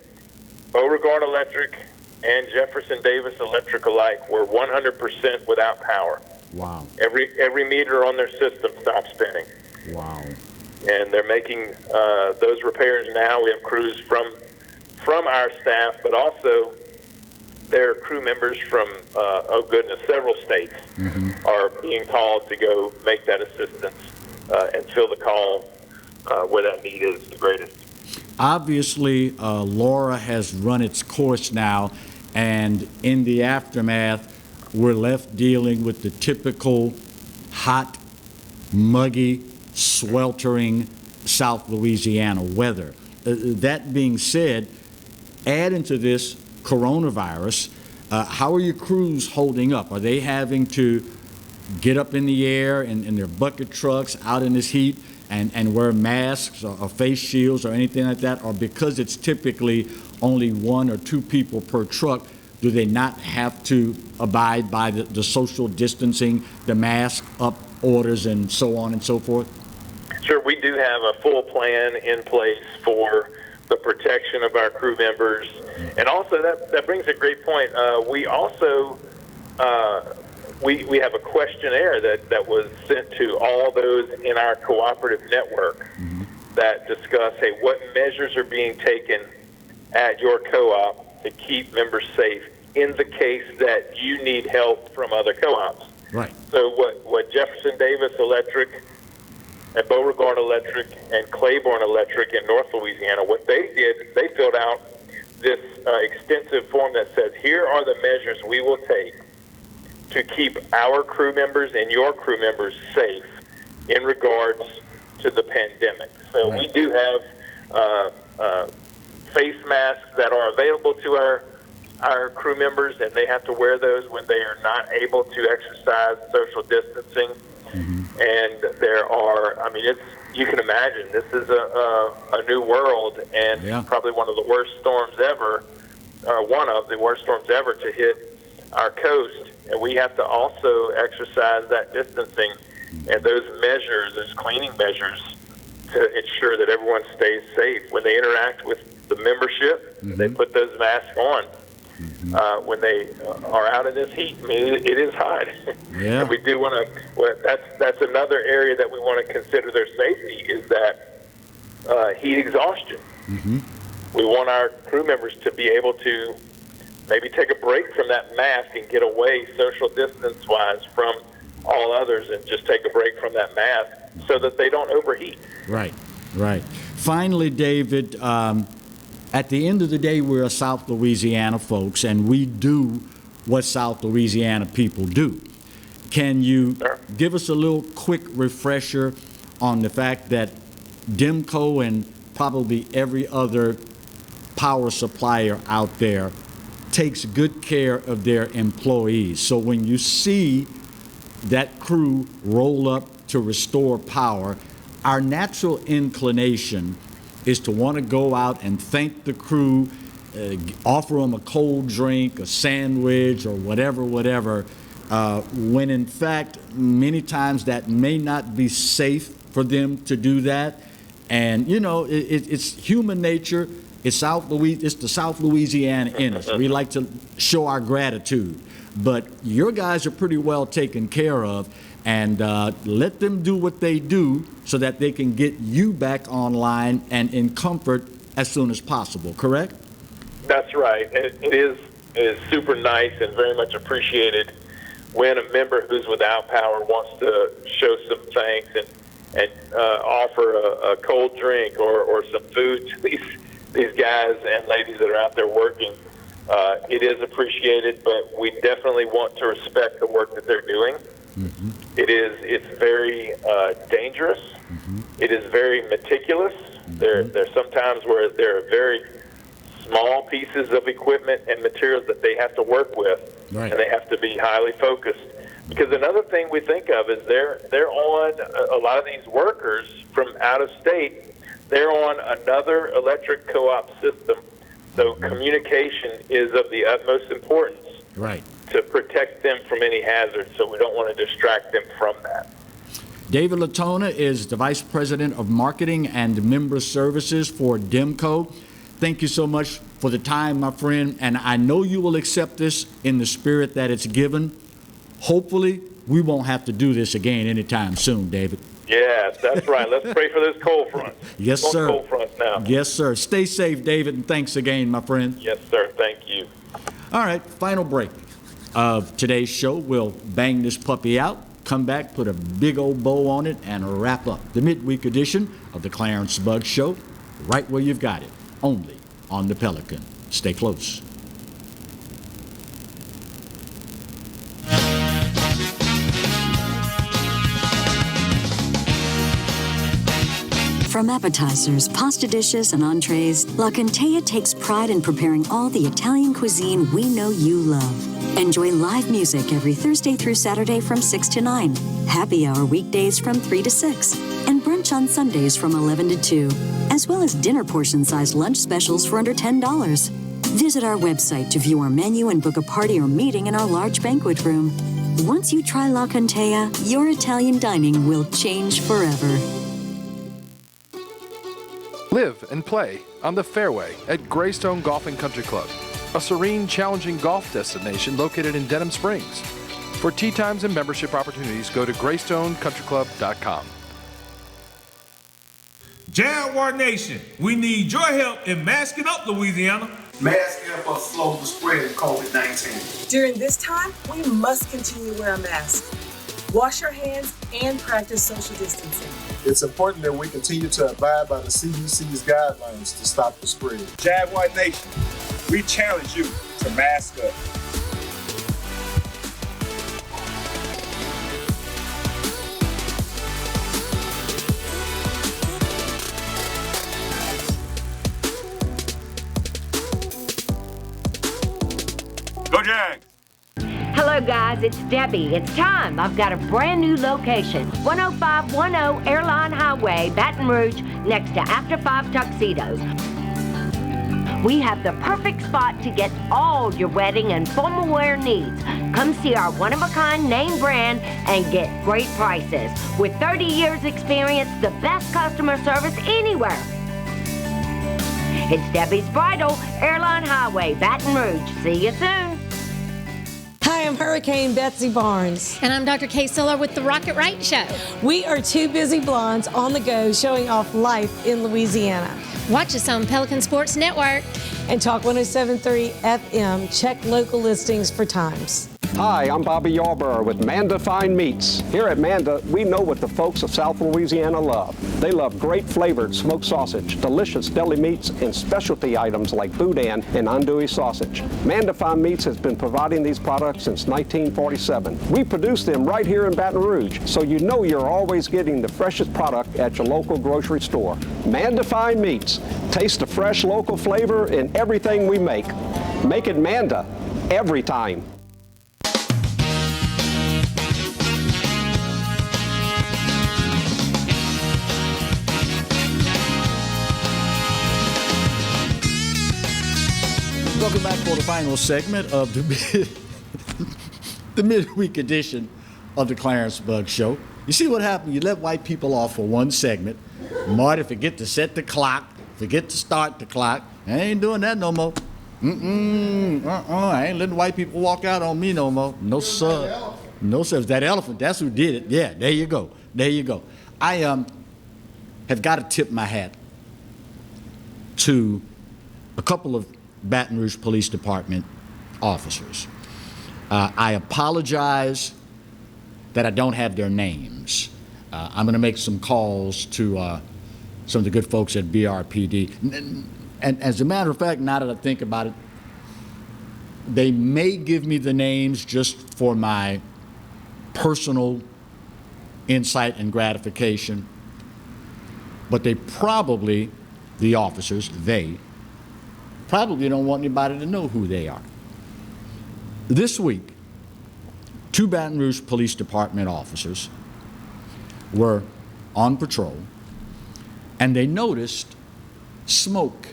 Beauregard Electric and Jefferson Davis Electric alike were 100% without power. Wow. Every meter on their system stopped spinning. Wow. And they're making those repairs now. We have crews from our staff, but also there are crew members from, several states are being called to go make that assistance and fill the call where that need is the greatest. Obviously, Laura has run its course now, and in the aftermath, we're left dealing with the typical hot, muggy, sweltering South Louisiana weather. That being said, add into this coronavirus, how are your crews holding up? Are they having to get up in the air in their bucket trucks out in this heat and wear masks or face shields or anything like that? Or because it's typically only 1 or 2 people per truck, do they not have to abide by the social distancing, the mask up orders, and so on and so forth? Sure, we do have a full plan in place for the protection of our crew members. And also that brings a great point. We also we have a questionnaire that was sent to all those in our cooperative network that discuss, hey, what measures are being taken at your co-op to keep members safe in the case that you need help from other co-ops. Right. So what Jefferson Davis Electric and Beauregard Electric and Claiborne Electric in North Louisiana, what they did, they filled out this extensive form that says, here are the measures we will take to keep our crew members and your crew members safe in regards to the pandemic. So we do have face masks that are available to our crew members, and they have to wear those when they are not able to exercise social distancing. And there are, I mean, you can imagine, this is a new world, and probably one of the worst storms ever, one of the worst storms ever to hit our coast. And we have to also exercise that distancing and those measures, those cleaning measures, to ensure that everyone stays safe. When they interact with the membership, they put those masks on. When they are out in this heat, I mean, it is hot. And we do want to, that's another area that we want to consider their safety, is that heat exhaustion. We want our crew members to be able to maybe take a break from that mask and get away social distance-wise from all others and just take a break from that mask so that they don't overheat. Right. Finally, David, at the end of the day, we're South Louisiana folks, and we do what South Louisiana people do. Can you give us a little quick refresher on the fact that DEMCO and probably every other power supplier out there takes good care of their employees. So when you see that crew roll up to restore power, our natural inclination is to want to go out and thank the crew, offer them a cold drink, a sandwich, or whatever, when in fact, many times that may not be safe for them to do that. And, you know, it's human nature. It's the South Louisiana in us. We like to show our gratitude. But your guys are pretty well taken care of, and let them do what they do so that they can get you back online and in comfort as soon as possible, correct? That's right. It is super nice and very much appreciated when a member who's without power wants to show some thanks and offer a cold drink or some food to these guys and ladies that are out there working. It is appreciated, but we definitely want to respect the work that they're doing. Mm-hmm. It's very dangerous. Mm-hmm. It is very meticulous. Mm-hmm. There's sometimes where there are very small pieces of equipment and materials that they have to work with, right, and they have to be highly focused. Because another thing we think of is they're on a lot of these workers from out of state. They're on another electric co-op system, so communication is of the utmost importance. Right. To protect them from any hazards, so we don't want to distract them from that. David LaTona is the Vice President of Marketing and Member Services for DEMCO. Thank you so much for the time, my friend, and I know you will accept this in the spirit that it's given. Hopefully, we won't have to do this again anytime soon, David. Yes, that's right. Let's pray for this cold front. Yes, sir. Cold fronts now. Yes, sir. Stay safe, David, and thanks again, my friend. Yes, sir. Thank you. All right, final break of today's show. We'll bang this puppy out, come back, put a big old bow on it, and wrap up the midweek edition of the Clarence Bug Show right where you've got it, only on the Pelican. Stay close. From appetizers, pasta dishes, and entrees, La Contea takes pride in preparing all the Italian cuisine we know you love. Enjoy live music every Thursday through Saturday from 6 to 9, happy hour weekdays from 3 to 6, and brunch on Sundays from 11 to 2, as well as dinner portion-sized lunch specials for under $10. Visit our website to view our menu and book a party or meeting in our large banquet room. Once you try La Contea, your Italian dining will change forever. Live and play on the fairway at Greystone Golf and Country Club, a serene, challenging golf destination located in Denham Springs. For tee times and membership opportunities, go to GreystonecountryClub.com. Jaguar Nation, we need your help in masking up Louisiana. Masks help us slow the spread of COVID-19. During this time, we must continue to wear a mask, wash our hands, and practice social distancing. It's important that we continue to abide by the CDC's guidelines to stop the spread. Jaguar Nation, we challenge you to mask up. Go Jags! Hello, guys. It's Debbie. It's time. I've got a brand new location. 10510 Airline Highway, Baton Rouge, next to After 5 Tuxedos. We have the perfect spot to get all your wedding and formal wear needs. Come see our one-of-a-kind name brand and get great prices. With 30 years experience, the best customer service anywhere. It's Debbie's Bridal, Airline Highway, Baton Rouge. See you soon. Hi, I'm Hurricane Betsy Barnes. And I'm Dr. Kay Siller with the Rocket Right Show. We are two busy blondes on the go showing off life in Louisiana. Watch us on Pelican Sports Network. And Talk 107.3 FM. Check local listings for times. Hi, I'm Bobby Yarborough with Manda Fine Meats. Here at Manda, we know what the folks of South Louisiana love. They love great flavored smoked sausage, delicious deli meats, and specialty items like boudin and andouille sausage. Manda Fine Meats has been providing these products since 1947. We produce them right here in Baton Rouge, so you know you're always getting the freshest product at your local grocery store. Manda Fine Meats. Taste the fresh local flavor in everything we make. Make it Manda every time. Welcome back for the final segment of the midweek edition of the Clarence Bug Show. You see what happened? You let white people off for one segment. Marty forget to set the clock, forget to start the clock. I ain't doing that no more. I ain't letting white people walk out on me no more. No, sir. No, sir. It's that elephant. That's who did it. Yeah, there you go. There you go. I have got to tip my hat to a couple of Baton Rouge Police Department officers. I apologize that I don't have their names. I'm going to make some calls to some of the good folks at BRPD. And as a matter of fact, now that I think about it, they may give me the names just for my personal insight and gratification, but they probably, the officers, they probably don't want anybody to know who they are. This week, 2 Baton Rouge Police Department officers were on patrol, and they noticed smoke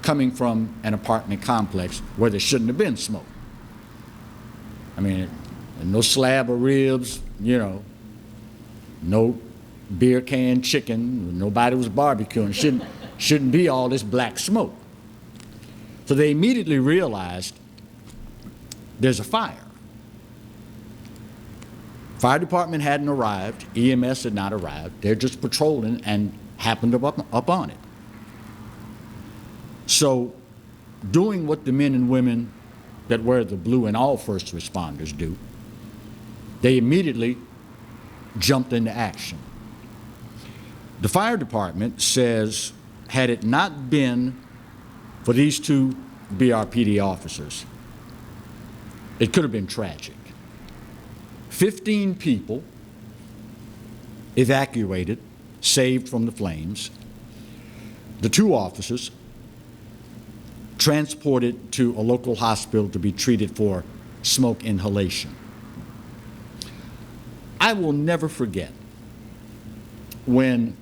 coming from an apartment complex where there shouldn't have been smoke. I mean, no slab of ribs, you know, no beer can chicken, nobody was barbecuing. Shouldn't be all this black smoke. So they immediately realized there's a fire. Fire department hadn't arrived, EMS had not arrived. They're just patrolling and happened up on it. So doing what the men and women that wear the blue and all first responders do, they immediately jumped into action. The fire department says, had it not been for these 2 BRPD officers, it could have been tragic. 15 people evacuated, saved from the flames. The 2 officers transported to a local hospital to be treated for smoke inhalation. I will never forget when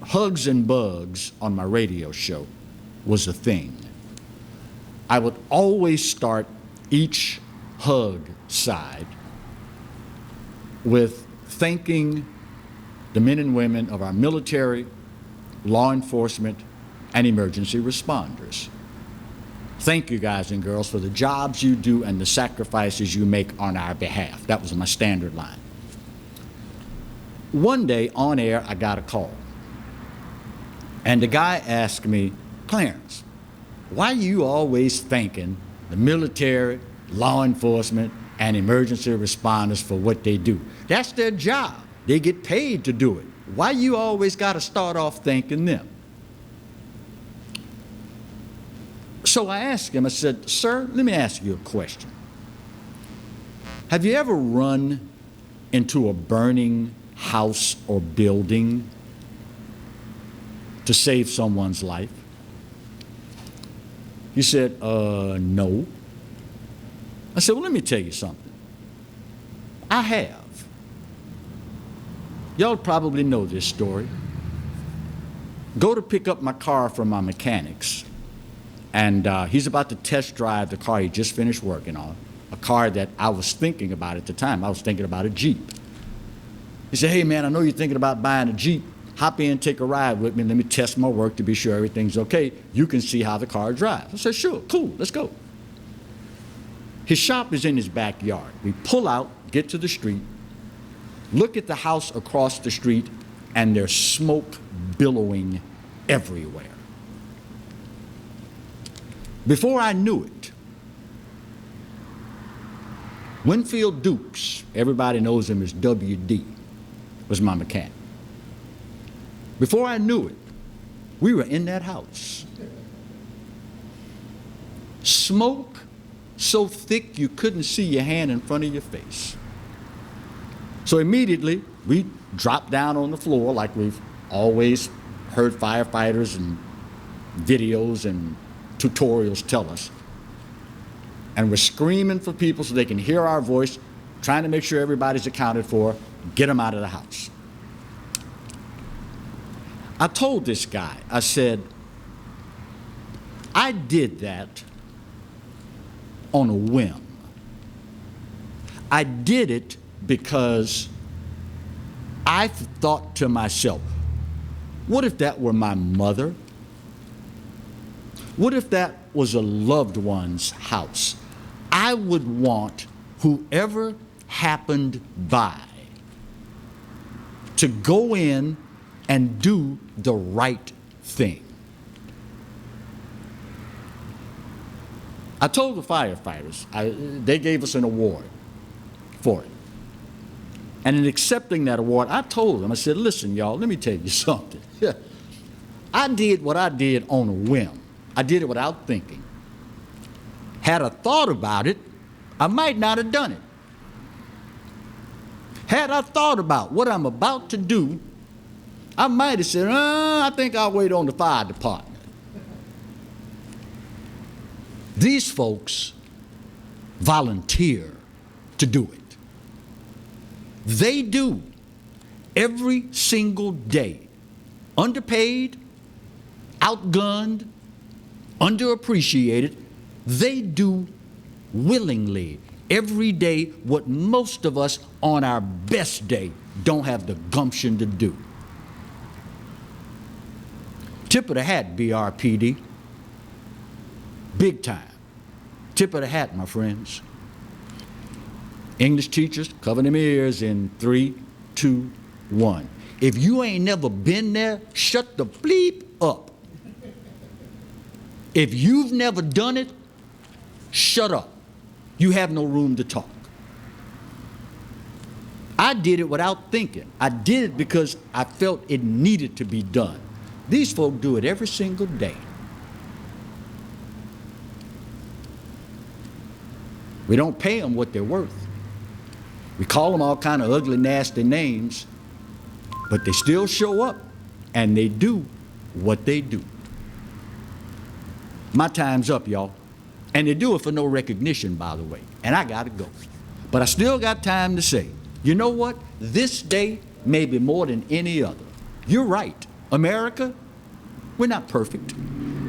Hugs and Bugs on my radio show was a thing. I would always start each hug side with thanking the men and women of our military, law enforcement, and emergency responders. Thank you, guys and girls, for the jobs you do and the sacrifices you make on our behalf. That was my standard line. One day on air, I got a call. And the guy asked me, Clarence, why are you always thanking the military, law enforcement, and emergency responders for what they do? That's their job. They get paid to do it. Why you always got to start off thanking them? So I asked him, I said, sir, let me ask you a question. Have you ever run into a burning house or building to save someone's life? He said, no. I said, well, let me tell you something. I have. Y'all probably know this story. Go to pick up my car from my mechanics, and he's about to test drive the car he just finished working on, a car that I was thinking about at the time. I was thinking about a Jeep. He said, hey, man, I know you're thinking about buying a Jeep. Hop in, take a ride with me, and let me test my work to be sure everything's okay. You can see how the car drives. I said, sure, cool, let's go. His shop is in his backyard. We pull out, get to the street, look at the house across the street, and there's smoke billowing everywhere. Before I knew it, Winfield Dukes, everybody knows him as WD, was my mechanic. Before I knew it, we were in that house. Smoke so thick you couldn't see your hand in front of your face. So immediately, we dropped down on the floor like we've always heard firefighters and videos and tutorials tell us. And we're screaming for people so they can hear our voice, trying to make sure everybody's accounted for, get them out of the house. I told this guy, I said, I did that on a whim. I did it because I thought to myself, what if that were my mother? What if that was a loved one's house? I would want whoever happened by to go in and do the right thing. I told the firefighters, they gave us an award for it. And in accepting that award, I told them, I said, listen, y'all, let me tell you something. I did what I did on a whim. I did it without thinking. Had I thought about it, I might not have done it. Had I thought about what I'm about to do, I might have said, I think I'll wait on the fire department. These folks volunteer to do it. They do every single day, underpaid, outgunned, underappreciated. They do willingly every day what most of us on our best day don't have the gumption to do. Tip of the hat, BRPD. Big time. Tip of the hat, my friends. English teachers, cover them ears in 3, 2, 1. If you ain't never been there, shut the bleep up. If you've never done it, shut up. You have no room to talk. I did it without thinking. I did it because I felt it needed to be done. These folk do it every single day. We don't pay them what they're worth. We call them all kind of ugly, nasty names, but they still show up and they do what they do. My time's up, y'all. And they do it for no recognition, by the way. And I gotta go. But I still got time to say, you know what? This day may be more than any other. You're right. America, we're not perfect.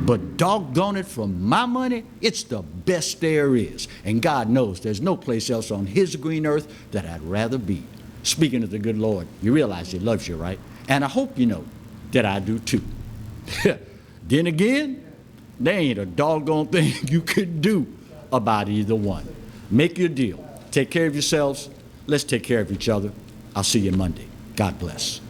But doggone it, from my money, it's the best there is. And God knows there's no place else on his green earth that I'd rather be. Speaking of the good Lord, you realize he loves you, right? And I hope you know that I do too. Then again, there ain't a doggone thing you could do about either one. Make your deal. Take care of yourselves. Let's take care of each other. I'll see you Monday. God bless.